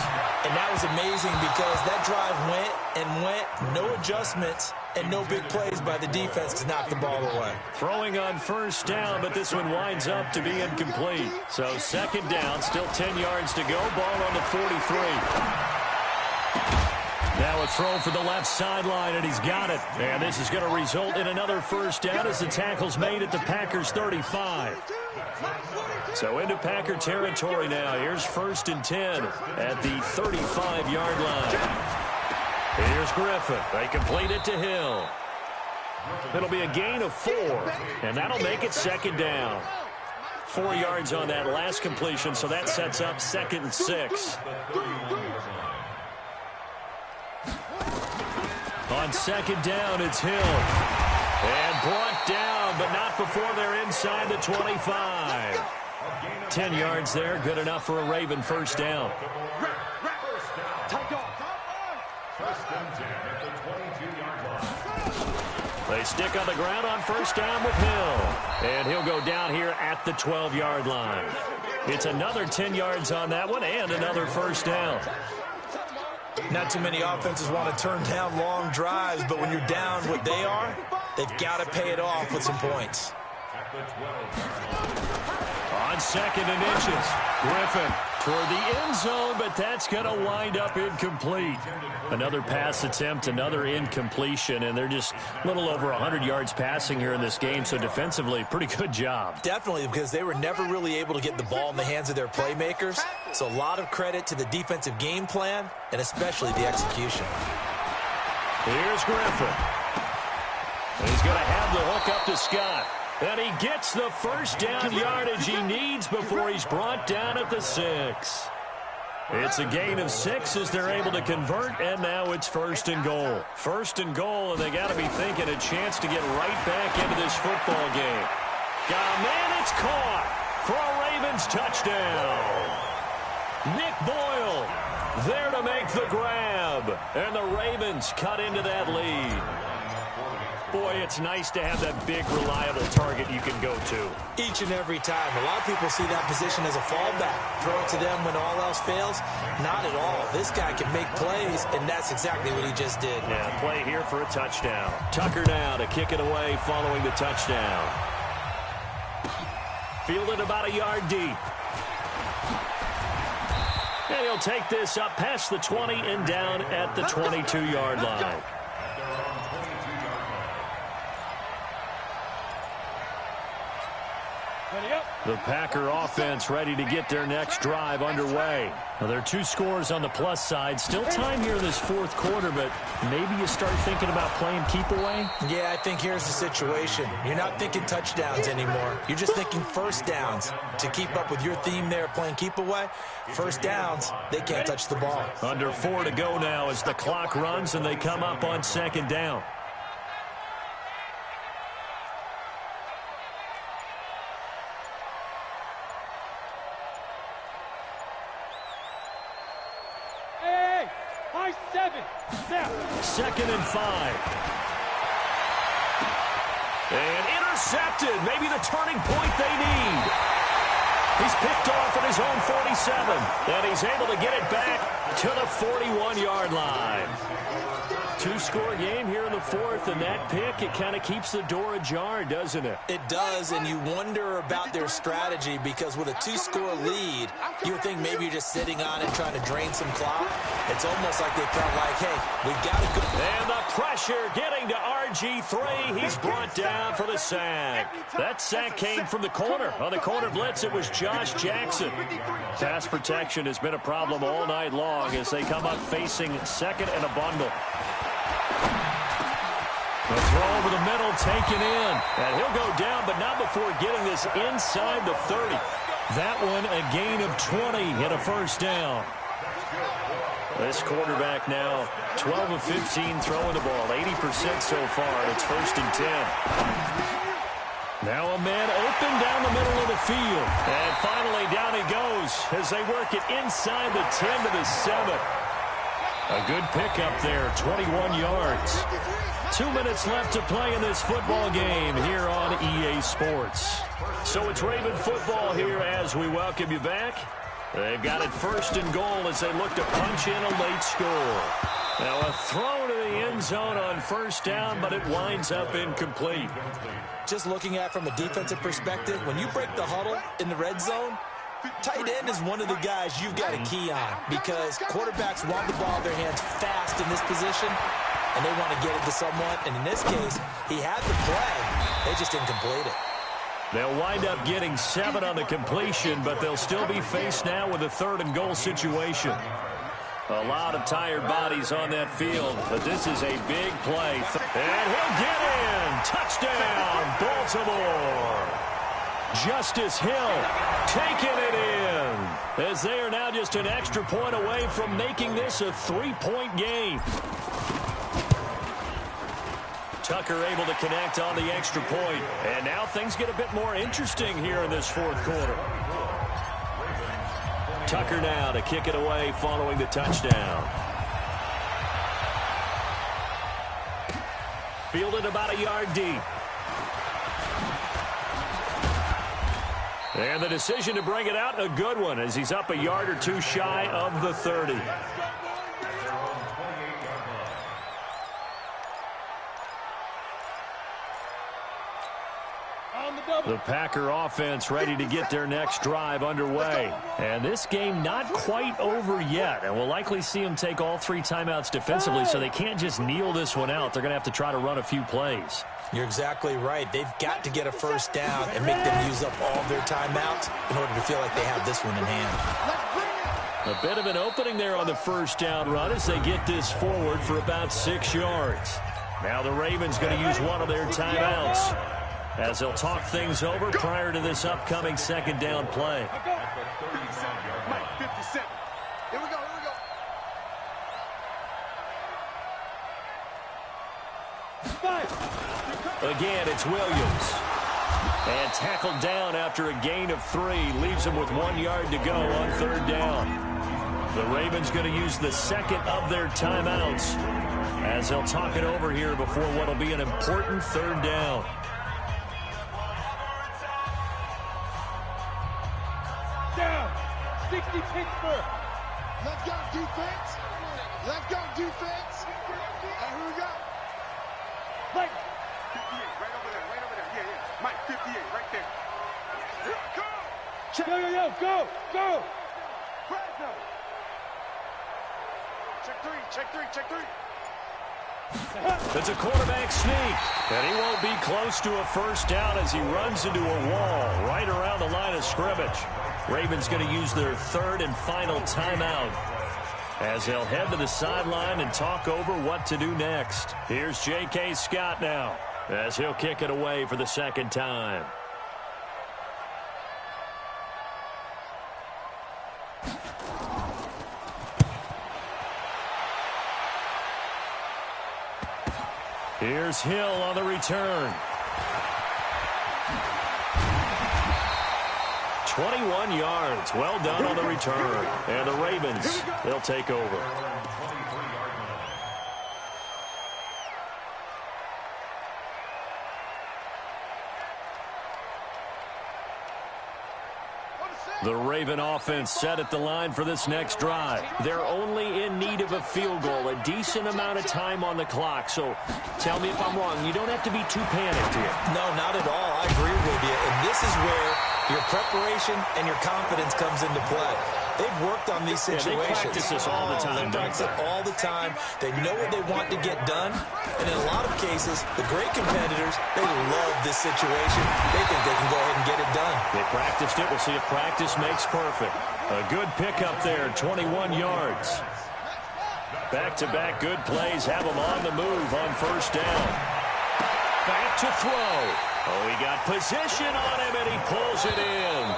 And that was amazing because that drive went and went, no adjustments, and no big plays by the defense to knock the ball away. Throwing on 1st down, but this one winds up to be incomplete. So 2nd down, still 10 yards to go. Ball on the 43. Now a throw for the left sideline, and he's got it. And this is going to result in another 1st down as the tackle's made at the Packers' 35. So into Packer territory now. Here's 1st and 10 at the 35-yard line. Here's Griffin. They complete it to Hill. It'll be a gain of 4, and that'll make it second down. 4 yards on that last completion, so that sets up 2nd and 6. On 2nd down, it's Hill. And brought down, but not before they're inside the 25. 10 yards there, good enough for a Raven first down. They stick on the ground on first down with Hill. And he'll go down here at the 12-yard line. It's another 10 yards on that one and another first down. Not too many offenses want to turn down long drives, but when you're down what they are, they've got to pay it off with some points. On 2nd and inches, Griffin toward the end zone, but that's going to wind up incomplete. Another pass attempt, another incompletion, and they're just a little over 100 yards passing here in this game, so defensively, pretty good job. Definitely, because they were never really able to get the ball in the hands of their playmakers, so a lot of credit to the defensive game plan and especially the execution. Here's Griffin. He's going to have the hook up to Scott. And he gets the first down yardage he needs before he's brought down at the 6. It's a gain of 6 as they're able to convert, and now it's 1st and goal. 1st and goal, and they got to be thinking a chance to get right back into this football game. Got a man, it's caught for a Ravens touchdown. Nick Boyle there to make the grab, and the Ravens cut into that lead. Boy, it's nice to have that big, reliable target you can go to. Each and every time. A lot of people see that position as a fallback. Throw it to them when all else fails. Not at all. This guy can make plays, and that's exactly what he just did. Yeah, play here for a touchdown. Tucker now to kick it away following the touchdown. Fielded about a yard deep. And he'll take this up past the 20 and down at the 22-yard line. The Packer offense ready to get their next drive underway. Now, there are 2 scores on the plus side. Still time here in this 4th quarter, but maybe you start thinking about playing keep away? Yeah, I think here's the situation. You're not thinking touchdowns anymore. You're just thinking first downs. To keep up with your theme there, playing keep away, first downs, they can't touch the ball. Under 4 to go now as the clock runs and they come up on 2nd down. Second and 5. And intercepted. Maybe the turning point they need. He's picked off at his own 47. And he's able to get it back to the 41-yard line. 2-score game here in the 4th, and that pick, it kind of keeps the door ajar, doesn't it? It does, and you wonder about their strategy because with a 2-score lead, you would think maybe you're just sitting on it trying to drain some clock. It's almost like they felt like, hey, we've got to go. And the pressure getting to RG3. He's brought down for the sack. That sack came from the corner. On the corner blitz, it was Josh Jackson. Pass protection has been a problem all night long as they come up facing 2nd and a bundle. The throw over the middle taken in. And he'll go down, but not before getting this inside the 30. That one a gain of 20 and a first down. This quarterback now 12 of 15 throwing the ball, 80% so far. It's 1st and 10. Now a man open down the middle of the field. And finally down he goes as they work it inside the 10 to the 7. A good pickup there, 21 yards. 2 minutes left to play in this football game here on EA Sports. So it's Raven football here as we welcome you back. They've got it 1st and goal as they look to punch in a late score. Now a throw to the end zone on 1st down, but it winds up incomplete. Just looking at it from a defensive perspective, when you break the huddle in the red zone, tight end is one of the guys you've got a key on because quarterbacks want the ball in their hands fast in this position, and they want to get it to someone. And in this case, he had the play. They just didn't complete it. They'll wind up getting 7 on the completion, but they'll still be faced now with a 3rd and goal situation. A lot of tired bodies on that field, but this is a big play. And he'll get in. Touchdown, Baltimore. Justice Hill taking it in, as they are now just an extra point away from making this a 3-point game. Tucker able to connect on the extra point, and now things get a bit more interesting here in this fourth quarter. Tucker now to kick it away following the touchdown. Fielded about a yard deep. And the decision to bring it out, a good one, as he's up a yard or two shy of the 30. The Packer offense ready to get their next drive underway. And this game not quite over yet. And we'll likely see them take all 3 timeouts defensively, so they can't just kneel this one out. They're going to have to try to run a few plays. You're exactly right. They've got to get a first down and make them use up all their timeouts in order to feel like they have this one in hand. A bit of an opening there on the first down run as they get this forward for about 6 yards. Now the Ravens going to use one of their timeouts, as they'll talk things over prior to this upcoming second down play. Mike, 57. Here we go, here we go. Again, it's Williams. And tackled down after a gain of 3. Leaves him with 1 yard to go on third down. The Ravens going to use the second of their timeouts, as they'll talk it over here before what will be an important third down. Down. 60 Pittsburgh. Let's go defense. Let's go defense. And here we go. Mike. 58, right over there, right over there. Yeah, yeah. Mike, 58, right there. Go. Check. Yo, go, go. Check three. It's a quarterback sneak, and he won't be close to a first down as he runs into a wall right around the line of scrimmage. Ravens going to use their third and final timeout, as they'll head to the sideline and talk over what to do next. Here's J.K. Scott now, as he'll kick it away for the second time. Here's Hill on the return. 21 yards. Well done on the return. And the Ravens, they'll take over. The Raven offense set at the line for this next drive. They're only in need of a field goal, a decent amount of time on the clock. So tell me if I'm wrong. You don't have to be too panicked here. No, not at all. I agree with you. And this is where your preparation and your confidence comes into play. They've worked on these situations. Yeah, they practice this all the time. They practice it all the time. They know what they want to get done. And in a lot of cases, the great competitors, they love this situation. They think they can go ahead and get it done. They practiced it. We'll see if practice makes perfect. A good pickup there, 21 yards. Back-to-back good plays have them on the move on first down. Back to throw. Oh, he got position on him, and he pulls it in.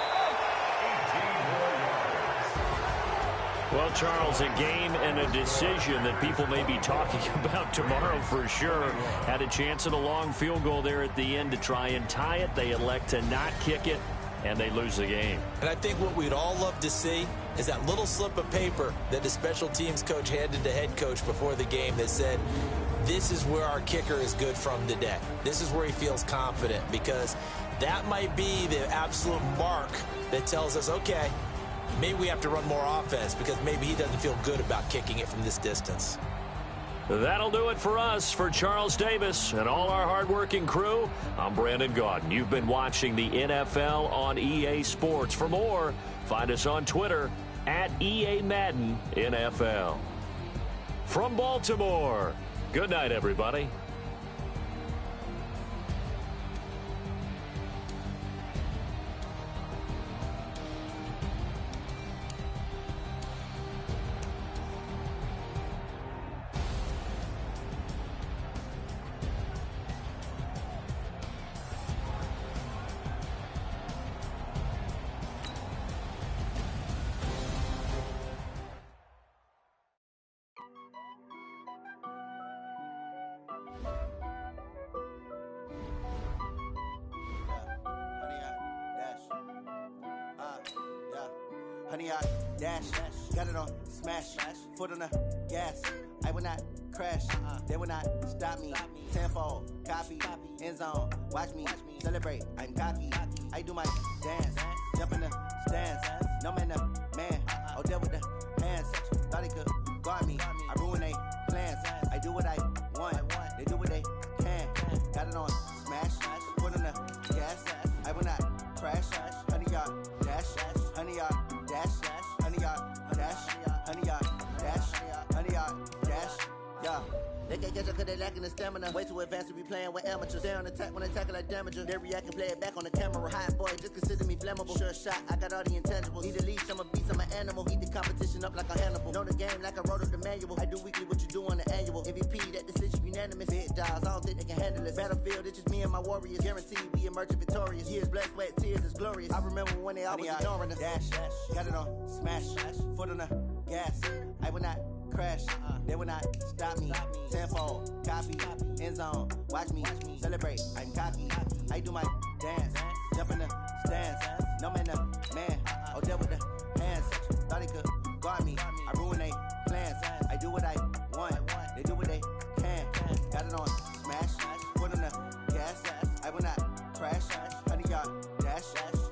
Well, Charles, a game and a decision that people may be talking about tomorrow for sure. Had a chance at a long field goal there at the end to try and tie it. They elect to not kick it, and they lose the game. And I think what we'd all love to see is that little slip of paper that the special teams coach handed to head coach before the game that said, this is where our kicker is good from today. This is where he feels confident, because that might be the absolute mark that tells us, okay, maybe we have to run more offense because maybe he doesn't feel good about kicking it from this distance. That'll do it for us. For Charles Davis and all our hardworking crew, I'm Brandon Gaudin. You've been watching the NFL on EA Sports. For more, find us on Twitter at EA Madden NFL. From Baltimore, good night, everybody. 100 yard dash. Got it on smash, foot on the gas. I will not crash, they will not stop me. Tenfold, copy, end zone, watch me celebrate. I'm cocky, I do my dance, jump in the stands. No man, the man, oh, deal with the hands. Thought he could guard me, I ruin they plans. I do what I want, they do what they can. Got it on smash, foot on the gas. I will not crash, 100 yard dash, 100 yard dash, 100 yard dash, 100 yard dash, 100 yard dash, yeah. They can't catch up cause they lacking the stamina. Way too advanced to be playing with amateurs. Stay on attack when they tackle like damager. They react and play it back on the camera. Hot boy, just consider me flammable. Sure shot, I got all the intangibles. Need a leash, I'm a beast, I'm an animal. Heat the competition up like a Hannibal. Know the game like I wrote up the manual. I do weekly what you do on the annual. MVP, that decision unanimous. Big dogs, I don't think they can handle it. Battlefield, it's just me and my warriors. Guaranteed we emerging victorious. Years, blood, sweat, tears, it's glorious. I remember when they always ignoring us. Dash, got it on smash, foot on the gas. I will not crash, they will not stop me. Tenfold, copy, end zone, watch me celebrate. I'm cocky, I do my dance, jump in the stands. No man, the man, oh, deal with the hands. Thought he could guard me, I ruin they plans. I do what I want, they do what they can. Got it on smash, foot on the gas. I will not crash, 100 yard dash,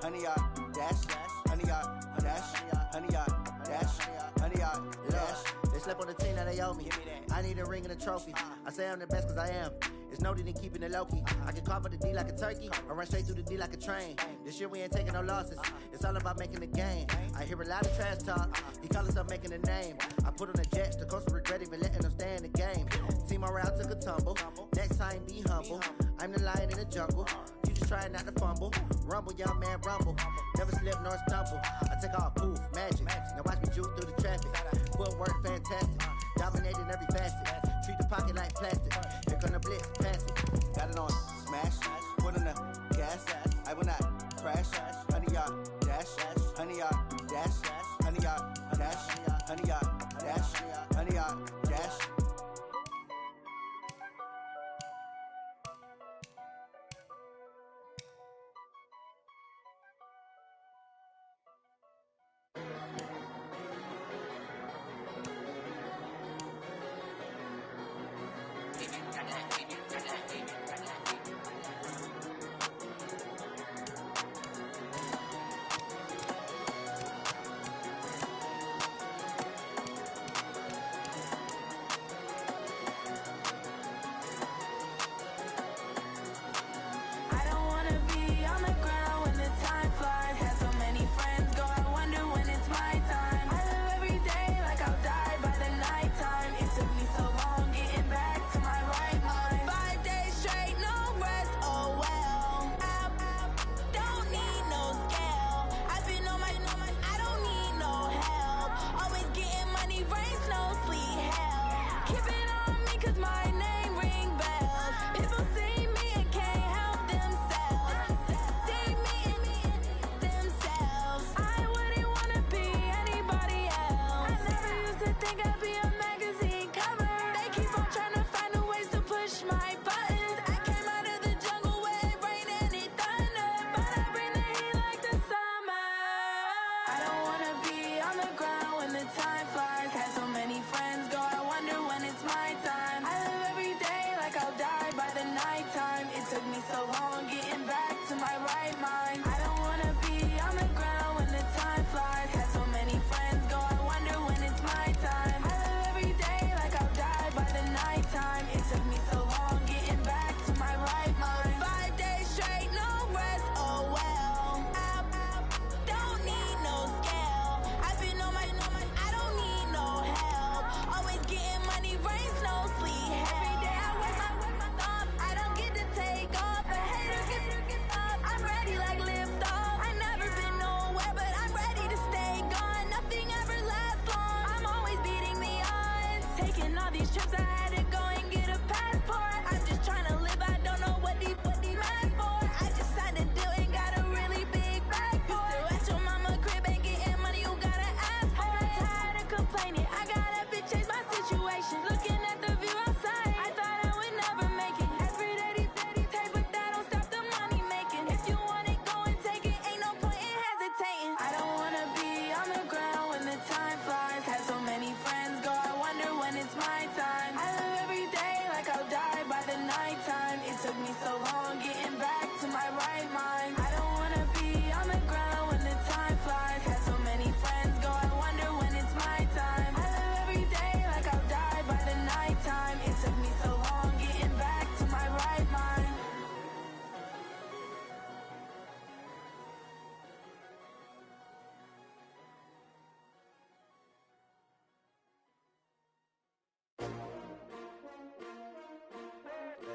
100 yard dash, 100 yard dash, 100 yard dash, 100 yard dash. They slept on the team, now they owe me. I need a ring and a trophy. I say I'm the best cause I am. It's noted in keeping it low-key. I can carve up the D like a turkey, or run straight through the D like a train. This year we ain't taking no losses. It's all about making the game. I hear a lot of trash talk. He call himself making a name. I put on the jets, the coach will regret even letting them stay in the game. Team morale took a tumble. Next time be humble. I'm the lion in the jungle. You just trying not to fumble. Rumble, young man, rumble. Never slip nor stumble. I take off, poof, magic. Now watch me juke through the traffic. Footwork fantastic. Dominating every facet. Treat the pocket like plastic. Here come the blitz, pass it. Got it on smash, foot on the gas. I will not crash, 100 yard dash, 100 yard dash, 100 yard dash, 100 yard dash, 100 yard dash.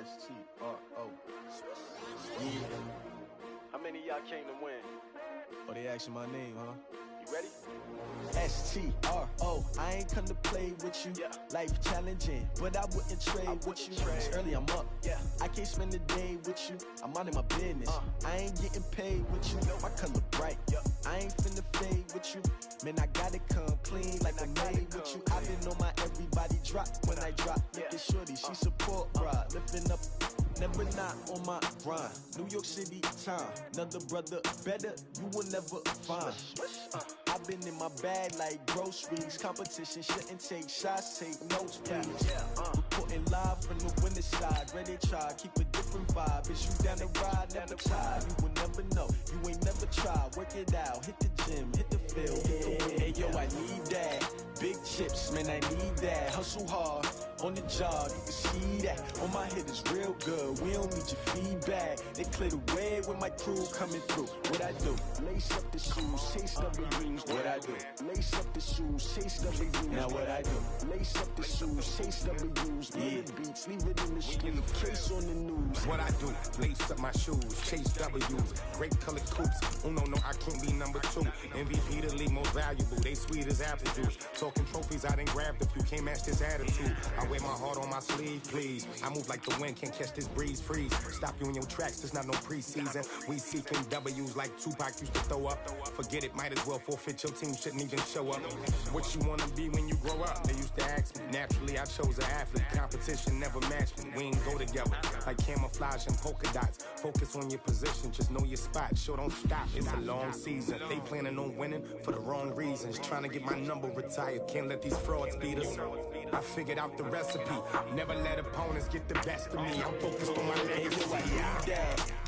S-T-R-O. Yeah. How many of y'all came to win? Oh, they asking my name, huh? You ready? S-T-R-O. I ain't come to play with you. Yeah. Life challenging, but I wouldn't trade with you. It's early, I'm up. Yeah. I can't spend the day with you. I'm minding my business. I ain't getting paid with you. My color bright. I ain't finna fade with you. Man, I gotta come clean like I'm made with you. I've been on my everybody drop. When I drop, look at shorty, she support ride. Lifting up, never not on my grind. New York City time. Another brother better, you will never find. I've been in my bag like groceries. Competition shouldn't take shots, take notes, please. Reporting live from the winning side. Ready to try, keep a different vibe. Is you down the ride, never try. You will never know, you ain't never tried. Work it out, hit the gym, hit the field, hit the wind. Hey yo, I need that. Big chips, man, I need that. Hustle hard, on the job, you can see that. On my head is real good, we don't need your feedback. They clear the way with my crew coming through. What I do? Lace up the shoes, chase W's. What I do? Lace up the shoes, chase W's. Now what I do? Lace up the shoes, chase W's. Yeah. Beats, leave it in the street, case on the news. What I do? Lace up my shoes, chase W's. Great colored coops. Oh no, I can't be number 2. MVP the league most valuable. They sweet as apple juice. Talking trophies, I done grabbed a few. Can't match this attitude. I wear my heart on my sleeve, please. I move like the wind, can't catch this breeze. Freeze. Stop you in your tracks. There's not no preseason. We seeking W's like Tupac used to throw up. Forget it, might as well forfeit. Your team shouldn't even show up. What you wanna be when you grow up? They used to ask me. Naturally, I chose an athlete. Competition never matched me. We ain't go together like camouflage and polka dots. Focus on your position, just know your spot. Sure, don't stop. It's a long season. They planning on winning for the wrong reasons. Trying to get my number retired. Can't let these frauds beat us. I figured out the recipe. Never let opponents get the best of me. I'm focused on my legacy.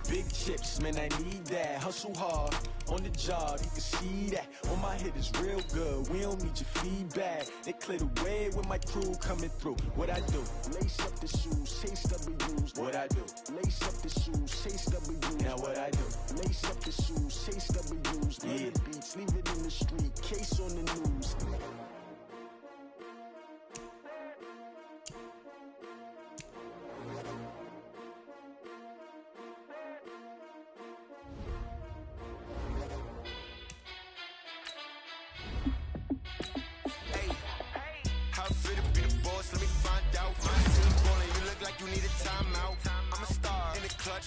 Big chips, man, I need that. Hustle hard, on the job, you can see that. On my head is real good, we don't need your feedback. They clear the way with my crew coming through. What I do? Lace up the shoes, chase W's. What I do? Lace up the shoes, chase W's. Now what I do? Lace up the shoes, chase W's. Yeah. Beats, leave it in the street, case on the news.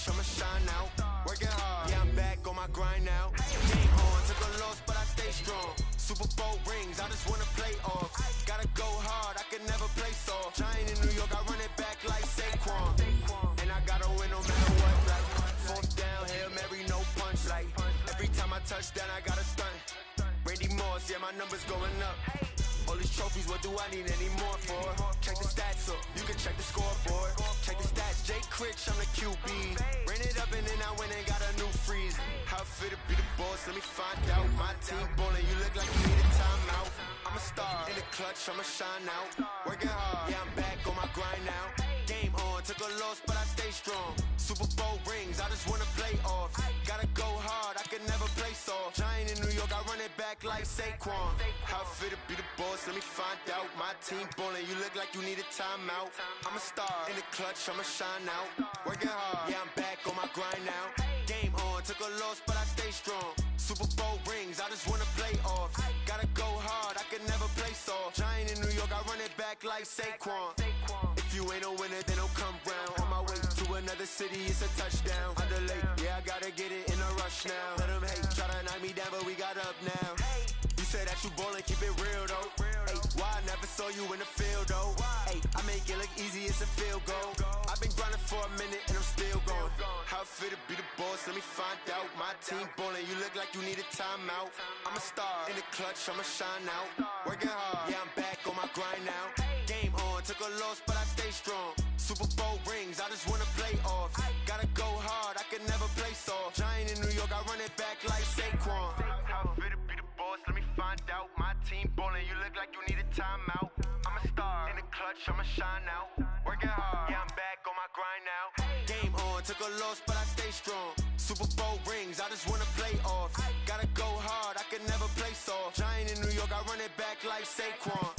I'ma shine out, working hard. Yeah, I'm back on my grind now. Game on, took a loss, but I stay strong. Super Bowl rings, I just wanna play off. Gotta go hard, I can never play soft. Giant in New York, I run it back like Saquon. And I gotta win no matter what. Like, fourth down, Hail Mary, no punch. Like, every time I touch down, I gotta stunt. Randy Moss, yeah, my numbers going up. All these trophies, what do I need any more for? Check the stats up, you can check the scoreboard. Check the stats, Jay Critch, I'm the QB. Ran it up and then I went and got a new freeze. How it feel to be the boss, let me find out. My team ballin', you look like you need a timeout. I'm a star, in the clutch, I'ma shine out. Working hard, yeah, I'm back on my grind now. Game on, took a loss, but I stay strong. Super Bowl rings, I just wanna play off. Gotta go hard, I can never play soft. Giant in New York, I run it back like Saquon. How it feel to be the boss, let me find out. My team ballin', you look like you need a timeout. I'm a star, in the clutch, I'ma shine out. Working hard, yeah, I'm back on my grind now. Game on, took a loss, but I stay strong. Super Bowl rings, I just wanna play off. Gotta go hard, I can never play soft. Giant in New York, I run it back like Saquon. If you ain't a winner, then don't come round. On my way to another city, it's a touchdown. Underlay, yeah, I gotta get it in a rush now. Let them hate, try to knock me down, but we got up now. You said that you ballin', keep it real though. Ay, why I never saw you in the field though? Ay, I make it look easy, it's a field goal. I've been grinding for a minute and I'm still going. How it feel to be the boss, let me find out. My team ballin', you look like you need a timeout. I'm a star, in the clutch, I'ma shine out. Working hard, yeah, I'm back on my grind now. Game on, took a loss, but I stay strong. Super Bowl rings, I just wanna play off. Gotta go hard, I can never play soft. Giant in New York, I run it back like Saquon. How it feel to be the boss, let me find out. My team ballin', you look like you need a timeout. I'm a star, in the clutch, I'ma shine out. Working hard, yeah, I'm back on my grind now. Game on, took a loss, but I stay strong. Super Bowl rings, I just wanna play off. Gotta go hard, I can never play soft. Giant in New York, I run it back like Saquon.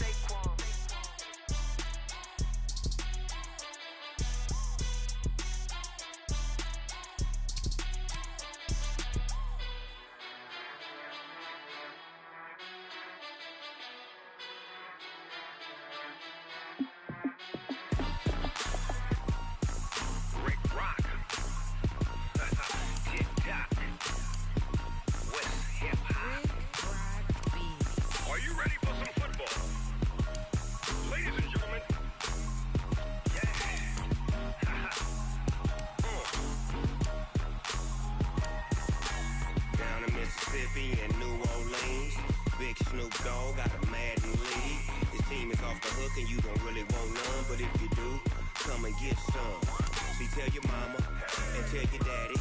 Rick Rock. Tip-top. West hip-hop. Are you ready for some football? Ladies and gentlemen. Down in Mississippi and New Orleans, Big Snoop Dogg got a Madden league. His team is off the hook and you don't really want none, but if you do, come and get some. See, tell your mama and tell your daddy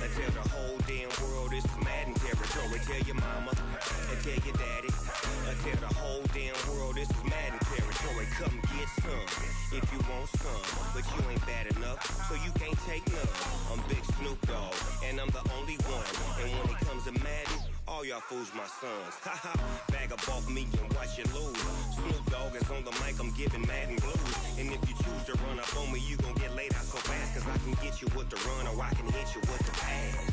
and tell the whole damn world this is Madden territory. Tell your mama and tell your daddy and tell the whole damn world this is Madden territory. Come get some if you want some, but you ain't bad enough, so you can't take none. I'm Big Snoop Dogg, and I'm the only one. And when it comes to Madden, all y'all fools my sons. Haha, bag up off me and watch you lose. Snoop Dogg is on the mic, I'm giving Madden blues. And if you choose to run up on me, you gon' get laid out so fast, cause I can get you with the run or I can hit you with the pass.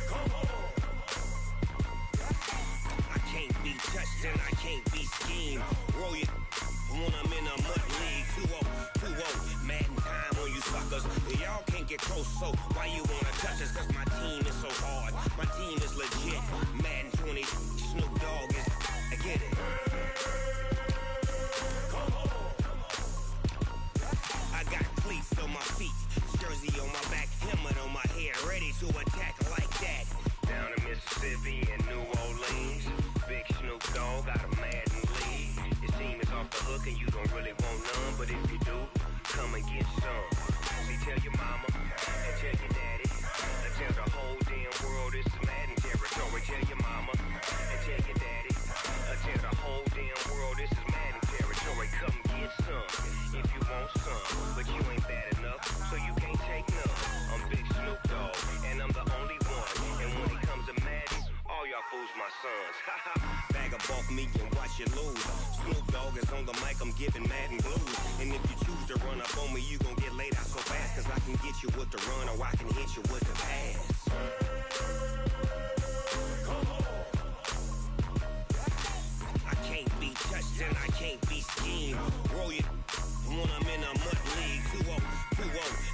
Come on. I can't be touched and I can't be schemed. Roll you when I'm in a mud league. 2-0, Madden time on you suckers. Y'all can't get close, so why you wanna touch us? Cause my team is so hard, my team is legit. Madden 20, Snoop Dogg is, I get it. Come on. I got cleats on my feet, jersey on my back, helmet on my head, ready to attack like that. Down in Mississippi and New Orleans, Big Snoop Dogg got a Madden league. His team is off the hook and you don't really want none, but if you do, come and get some. See, tell your mama and tell your daddy and tell the whole damn world this is Madden territory. Tell your mama and tell your daddy and tell the whole damn world this is Madden territory. Come get some if you want some, but you ain't bad enough, so you can't take none. I'm Big Snoop Dogg, and I'm the only one. And when it comes to Madden, all y'all fools my sons. Bag up off me and watch you lose. Snoop Dogg is on the mic, I'm giving Madden blues. And if you choose to run up on me, you gon' get laid out so fast, cause I can get you with the run or I can hit you with the pass. Come on. I can't be touched and I can't be schemed. Roll you when I'm in a mud league. 2-0,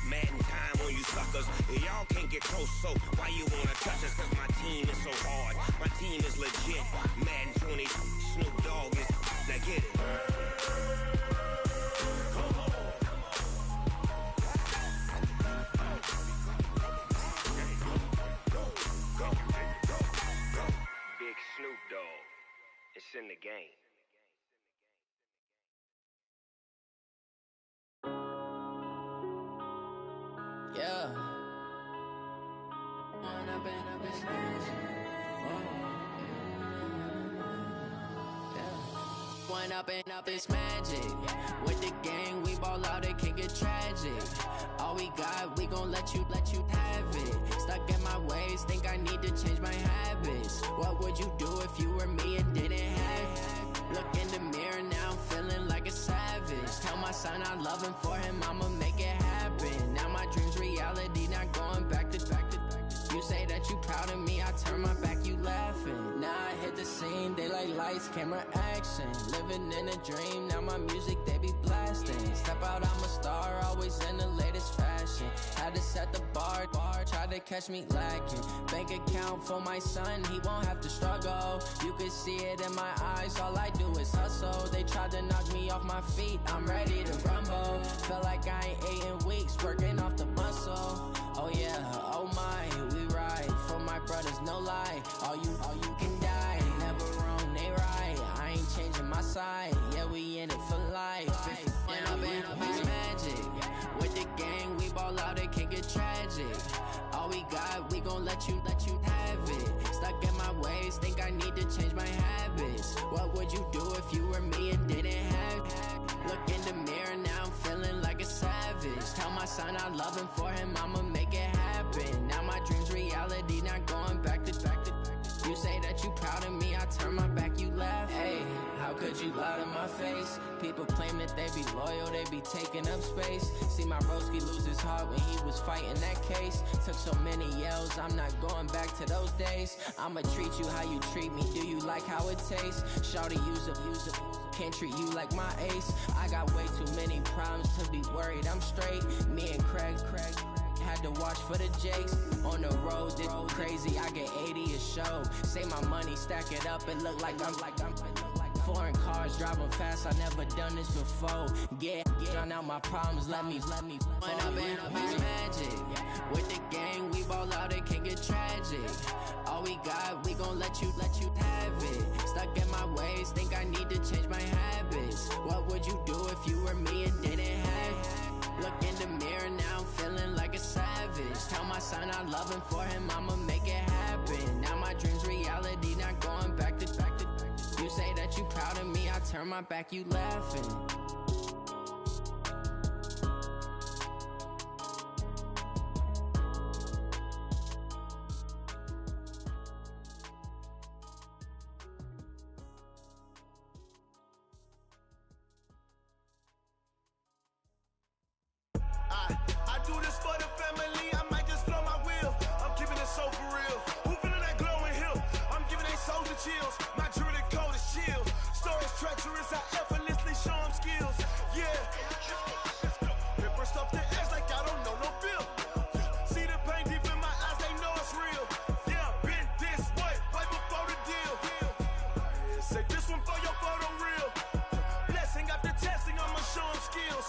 Madden time on you suckers. Y'all can't get close, so why you wanna touch us? Cause my team is so hard, my team is legit. Madden 20, Snoop Dogg is, now get it. Come on. Go. Big Snoop Dogg, it's in the game. Yeah. One up and up, it's magic. With the gang, we ball out, it can get tragic. All we got, we gon' let you have it. Stuck in my ways, think I need to change my habits. What would you do if you were me and didn't have it? Look in the mirror now, I'm feeling like a savage. Tell my son I love him, for him I'ma make it happen. Now my dream's reality, not going back to. You say that you proud of me, I turn my back, you laughing. Now I hit the scene, they like lights, camera, action. Living in a dream, now my music, they be blasting. Step out, I'm a star, always in the latest fashion. Had to set the bar, try to catch me lacking. Bank account for my son, he won't have to struggle. You could see it in my eyes, all I do is hustle. They tried to knock me off my feet, I'm ready to rumble. Feel like I ain't ate in weeks, working off the muscle. Oh yeah, oh my, we ride for my brothers, no lie. All you can die, never wrong, they right. I ain't changing my side, yeah, we in it for life. When up and up, it's magic. With the gang, we ball out, it can get tragic. All we got, we gon' let you have it. Stuck in my ways, think I need to change my habits. What would you do if you were me and didn't have it? Look in the mirror now, I'm feeling like a savage. Tell my son I love him, for him I'ma make it happen. Now my dream's reality, not going back to. You say that you proud of me, I turn my back, you laugh. Hey, how could you loud in my face. People claim that they be loyal, they be taking up space. See my broski lose his heart when he was fighting that case. Took so many yells, I'm not going back to those days. I'ma treat you how you treat me, do you like how it tastes? Shawty, use a can't treat you like my ace. I got way too many problems to be worried, I'm straight. Me and Craig had to watch for the Jakes. On the road, this crazy, I get 80 a show. Say my money, stack it up, and look like I'm foreign cars, driving fast, I never done this before. Drown out my problems, let me When up in Beach Magic, with the gang, we ball out, it can get tragic. All we got, we gon' let you have it. Stuck in my ways, think I need to change my habits. What would you do if you were me and didn't have it? Look in the mirror now, I'm feeling like a savage. Tell my son I love him, for him I'ma make it happen. Now my dream's reality, not going back to. You say that you proud of me, I turn my back, you laughing. I do this for the family, I might just blow my wheel. I'm keeping it so for real. Who feeling that glowing hill? I'm giving they souls the chills. My jewelry cold is chill. Stories treacherous, I effortlessly show them skills. Yeah. Paper stuff the edge like I don't know no feel. See the pain deep in my eyes, they know it's real. Yeah, been this way, right before the deal. Say this one for your photo real. Blessing after testing, I'ma show them skills.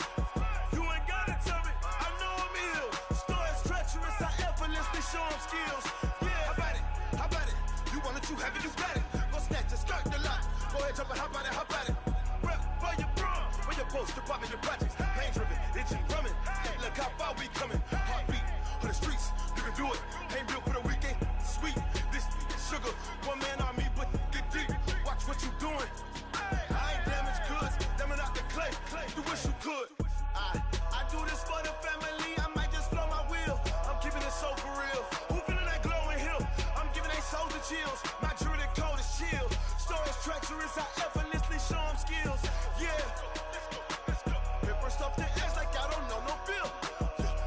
You ain't gotta tell me, I know I'm ill. Stories treacherous, I effortlessly show them skills. Yeah, how about it? You want it, you have it, you got it. Go snatch it, skirt the lot. Go ahead, jump it, how about it? Rep for your prom, for your poster, popping your projects. Pain driven, itching, drumming. Look how far we coming. Heartbeat on the streets, you can do it. Ain't built for the weekend, sweet. This sugar, one man army, but get deep. Watch what you doing. I ain't damaged goods, them out the clay. You wish you could. I do this for the family, I might just blow my wheel. I'm keeping it so for real. Who feeling that glowing hill? I'm giving they souls the chills. My jewelry cold is chill. Stories treacherous, I effortlessly show them skills. Yeah. Paper stuff the edge like I don't know no feel.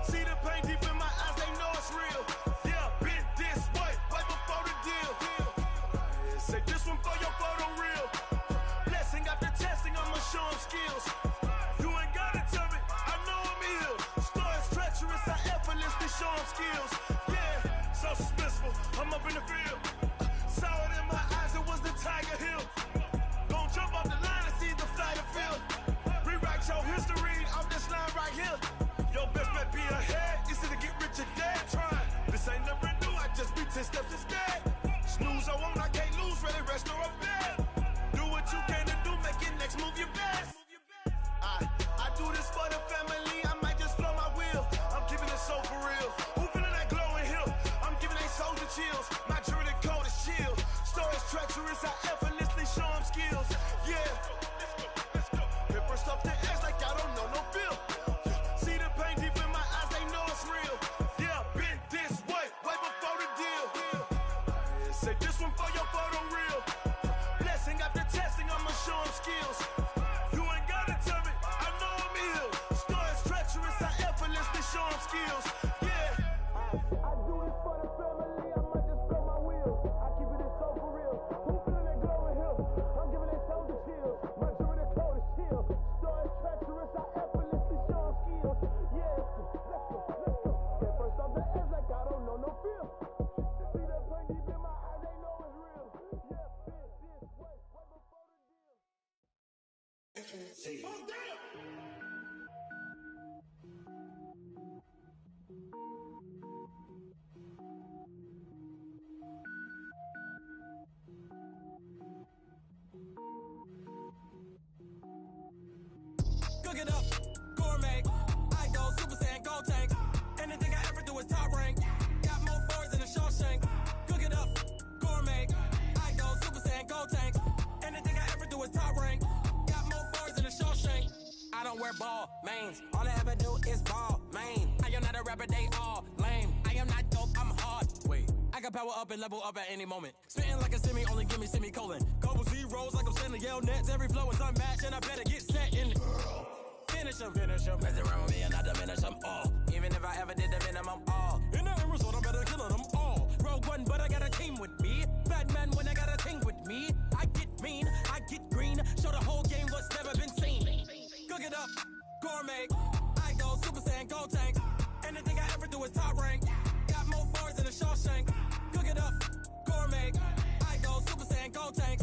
See the pain deep in my eyes, they know it's real. Yeah, been this way, right before the deal. Say this one for your photo real. Blessing after testing, I'ma show them skills. You ain't gotta tell me, I know I'm ill. Stories treacherous, I effortlessly show them skills. Yeah, so suspenseful, I'm up in the field. Saw it in my eyes, it was the Tiger Hill. Gon' jump off the line and see the flight of field. Rewrite your history off this line right here. Your best bet be ahead, easy to get rich or dead trying. This ain't never new, I just be 10 steps instead. Snooze I won't, I can't lose, ready, rest or up bed. Do what you can to do, make your next move your best. I do this for the family, I might just blow my wheel. I'm keeping it so for real. Who feeling that glowing hill? I'm giving they souls the chills. My jewelry cold is chill. Stories treacherous, I effortlessly show them skills. Yeah. Paper stuff the edge like I don't know no feel. See the pain deep in my eyes, they know it's real. Yeah, been this way, right before the deal. Say this one for your photo real. Blessing after testing, I'ma show them skills. You ain't gotta tell me, I know I'm ill. Stories treacherous, I effortlessly show them skills. Yeah. I do this for the family, I might just blow my wheel. I keep it so for real. Who feeling that glowing hill? I'm giving they souls the chills. My jewelry cold is chill. Stories treacherous, I effortlessly show them skills. Yeah, let's go. Get first off the edge like I don't know no feel. See that pain deep in my eyes, they know it's real. Yeah, been this way, right before the deal. Oh, damn! Cook it up, gourmet. I go Super Saiyan, gold tank. Anything I ever do is top rank. Got more boards than a Shawshank. Cook it up, gourmet. I go Super Saiyan, gold tank. Anything I ever do is top rank. Got more boards than a Shawshank. I don't wear ball mains. All I ever do is ball main. I am not a rapper, they all lame. I am not dope, I'm hard. Wait, I can power up and level up at any moment. Spitting like a semi, only give me semicolon. Global 0, rolls like I'm sending yell nets. Every flow is unmatched, and I better get set in it. Finish them. Mess around with me and I diminish them all. Even if I ever did the minimum, all. In the end result, I'm better killing them all. Rogue One, but I got a team with me. Batman when I got a team with me. I get mean, I get green. Show the whole game what's never been seen. Cook it up, gourmet. I go Super Saiyan, go tank. Anything I ever do is top rank. Got more bars than a Shawshank. Cook it up, gourmet. I go Super Saiyan, go tank.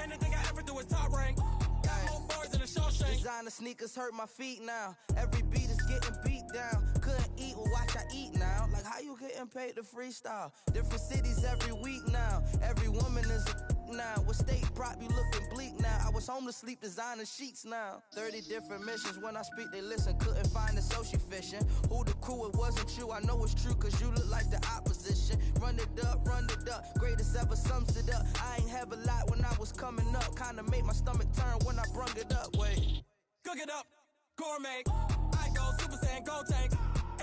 Anything I ever do is top rank. Got more bars than a Shawshank. Designer sneakers hurt my feet now. Every beat is getting beat down. Couldn't eat, well watch I eat now. Like how you getting paid to freestyle? Different cities every week now. Every woman is a now. What state prop you looking bleak now? I was home to sleep designing sheets now. 30 different missions. When I speak they listen. Couldn't find the social fishing. Who the crew, it wasn't you. I know it's true cause you look like the opposition. Run it up. Greatest ever sums it up. I ain't have a lot when I was coming up. Kinda made my stomach turn when I brung it up. Wait. Cook it up, gourmet. I go Super Saiyan, go tank.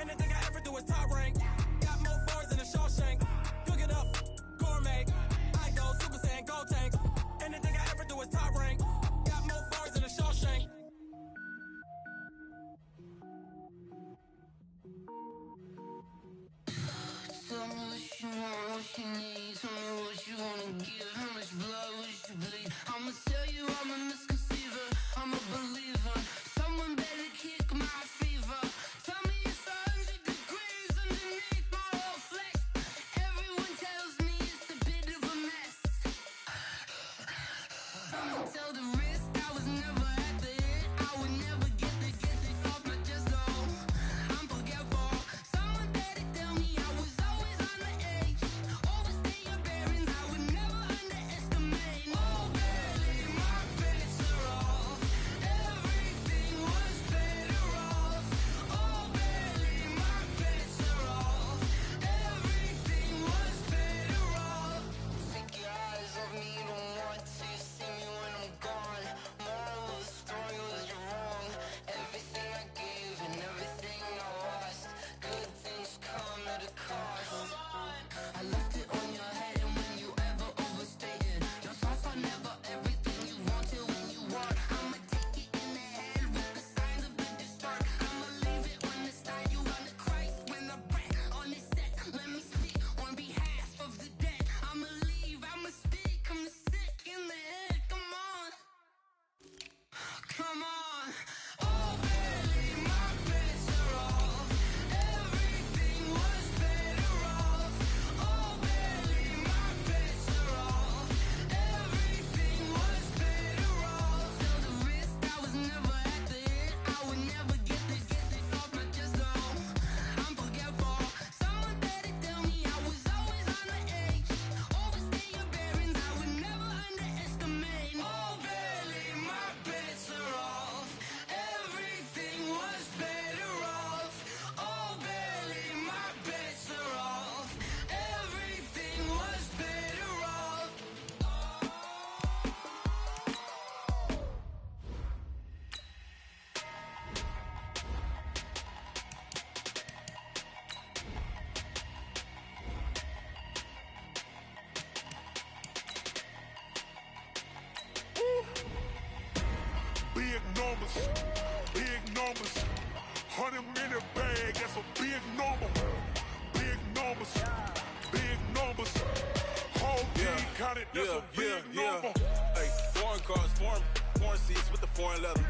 Anything I ever do is top rank. Got more bars than a Shawshank. Cook it up, gourmet. I go Super Saiyan, go tank. Anything I ever do is top rank. Got more bars than a Shawshank. Tell me what you want, what you need. Tell me what you wanna give. How much blood would you bleed? I'ma tell you I'm a misconceiver. I'm a believer. Someone better kick my fever. Tell me it's 100 degrees underneath my whole flesh. Everyone tells me it's a bit of a mess. I'ma tell the risk I was never at the hit. I would never get it off my chest though. I'm forgetful. Someone better tell me I was always on the edge. Overstay your bearings, I would never underestimate. Oh barely, my bets are off. Everything was better off. Oh barely, my bets are off. Everything was better off. Take your eyes off me, you don't want to see me when I'm gone. Moral of the story was you're wrong. Everything I gave and everything I lost. Good things come at a cost. I left it on your head and when you ever overstated. Your thoughts are never everything you wanted when you want. I'ma take it in the head with the signs of the distort. I'ma leave it on the side. You run the Christ when I breath on this set. Let me speak on behalf of the dead. I'ma leave, I'ma speak. I'm the sick in the head. Come on. Come on. Oh, barely, my bets are off. Everything was better off. Oh, barely, my bets are off. Everything was better off. Tell the risk I was never at the hit. I would never get it off my chest though. I'm forgetful. Someone better tell me I was always on the edge. Overstay your bearings, I would never underestimate. Oh, barely, my bets are off. Everything was better off. Oh, barely, my bets are off. Everything was better off. Big numbers, big numbers. 100-minute bag, that's a big number. Big numbers, big numbers. Whole team counted, that's a big number. Hey, foreign cars, foreign seats with the foreign leather.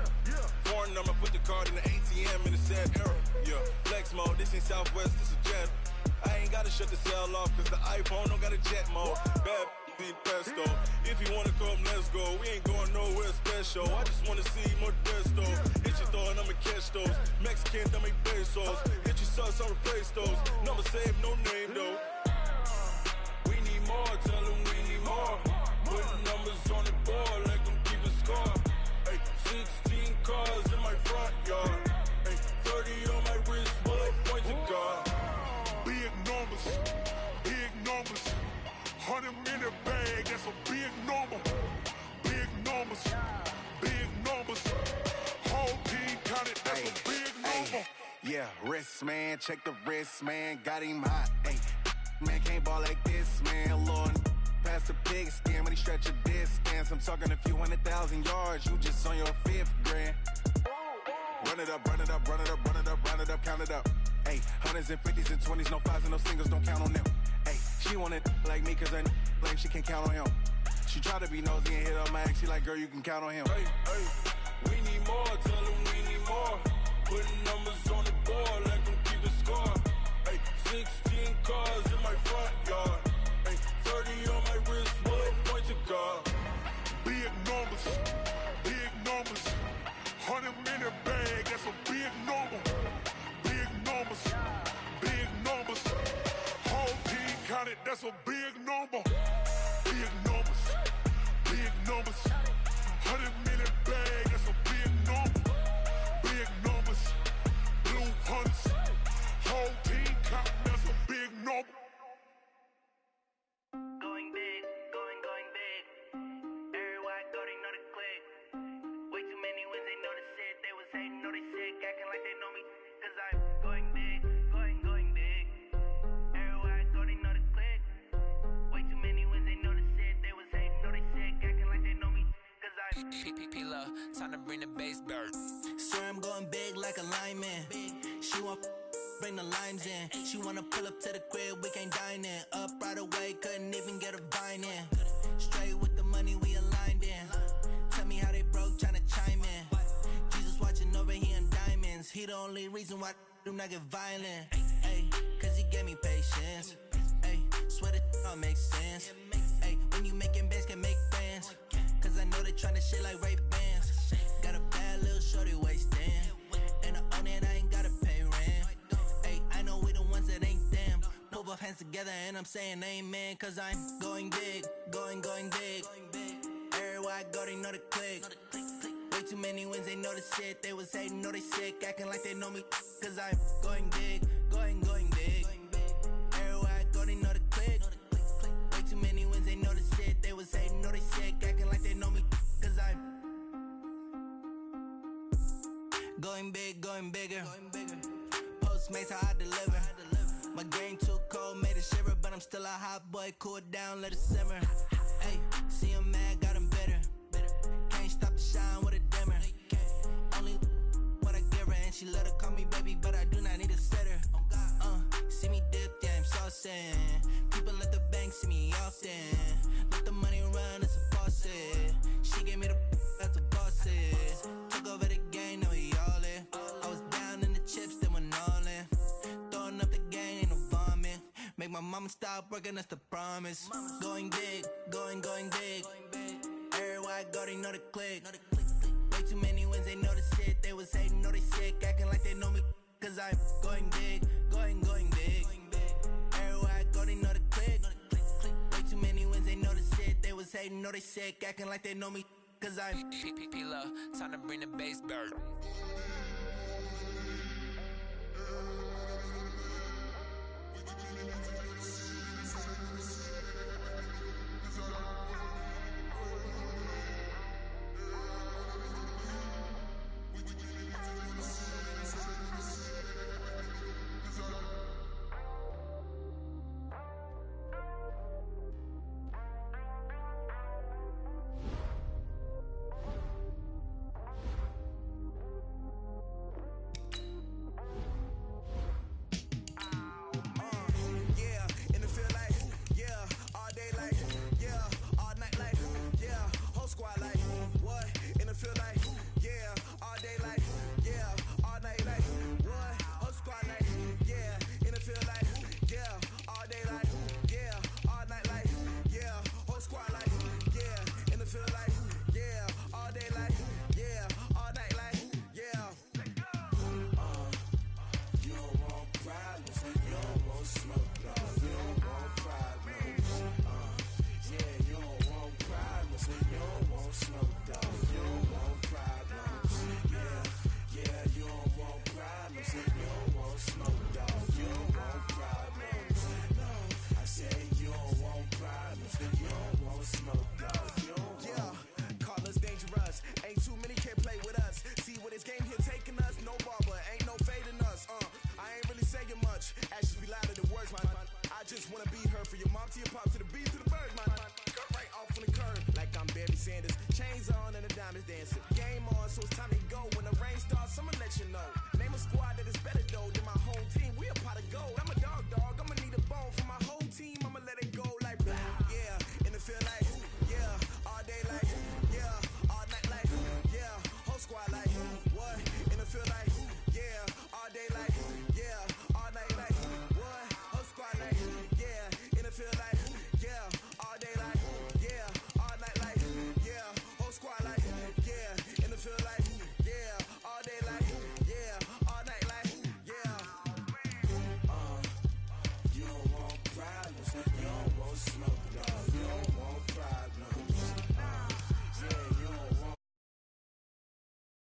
Foreign number, put the card in the ATM in the sad era. Yeah, flex mode, this ain't Southwest, this a jet. I ain't gotta shut the cell off, cause the iPhone don't got a jet mode. Bad need pesto. If you wanna come, let's go. We ain't going nowhere special. I just wanna see more Modesto. Hit your throw and I'ma catch those. Mexican, I make pesos. Hit your sauce, I'll replace those. Number saved, no name though. We need more, tell them we need more. Putting numbers on the board like I'm keeping score. Hey, 16 cars in my front yard. Hey, 30 on my wrist, bullet points of God. Big numbers, big numbers. 100-minute bag, that's a big number. Big numbers, big numbers. Whole team counted, that's a big number. Yeah, wrist man, check the wrist man, got him hot. Man can't ball like this, man. Lord, past the pigskin when he stretch a distance. I'm talking a few 100,000 yards, you just on your 5th grand. Run it up, run it up, run it up, run it up, run it up, count it up. Hey, hundreds and 50s and 20s, no 5s and no singles, don't count on them. Hey, she want it like me cause I blame, she can't count on him. She try to be nosy and hit up my ex, she like, girl, you can count on him. Hey, hey, we need more, tell them we need more. Putting numbers on the board, let them keep the score. Hey, 16 cars in my front yard. Hey, 30 on my wrist, bullet point to God. Big numbers, big numbers. 100-minute bag, that's a big number. Big numbers, big numbers. Whole team counted, that's a big number. Big numbers, big numbers. 100-minute bag, that's a big number. Big numbers, blue hunts. Whole team counting, that's a big number. Going big, going big. Everywhere I go, they know the click. Way too many wins, they know the shit. They was hating, know they sick, acting like they know me. Cause I'm going big, going big. Everywhere I go, they know the click. Way too many wins, they know the shit. They was hating, know they sick, acting like they know me. Cause I'm P-P-P-Love, time to bring the bass bird. Swear I'm going big like a lineman. She want bring the limes in. She wanna pull up to the crib, we can't dine in. Up right away, couldn't even get a vine in. Straight with the money we aligned in. Tell me how they broke, tryna chime in. Jesus watching over here in diamonds. He the only reason why do not get violent. Ay, cause he gave me patience. Ay, swear that all makes sense. Ay, when you making bands can make friends. Cause I know they tryna shit like Ray-Bans. Got a bad little shorty wasting. And I own it, I ain't gotta pay rent. Ay, I know we the ones that ain't them. Put both hands together and I'm saying amen. Cause I'm going big, going big. Everywhere I go, they know the click. Way too many wins, they know the shit. They was hating, know they sick, acting like they know me. Cause I'm going big, going big. Everywhere I go, they know the click. Way too many wins, they know the shit. They was hating, know they sick, acting like they know me. Cause I'm going big, going bigger. Postmates, how I deliver. My game too cold, made it shiver. But I'm still a hot boy, cool it down, let it simmer. Hey, see him mad, got him bitter. Can't stop the shine with a dimmer. Only what I give her, and she let her call me baby, but I do not need a sitter. See me dip, yeah, I'm saucing. People at the bank see me often. Let the money run, it's a faucet. She gave me the that's a boss is. Took over the game, now we all in. I was down in the chips, then went all in. Throwing up the game, ain't no vomit. Make my mama stop working, that's the promise. Going big, going big. Everywhere I go, they know the click. Way too many wins, they know the shit. They was hating, know they sick, acting like they know me. Cause I'm going big, going big. Everywhere I go, they know the click. Way too many wins, they know the shit. They was hating, know they sick, acting like they know me. Cause I'm P-P-P-Love, time to bring the bass bird.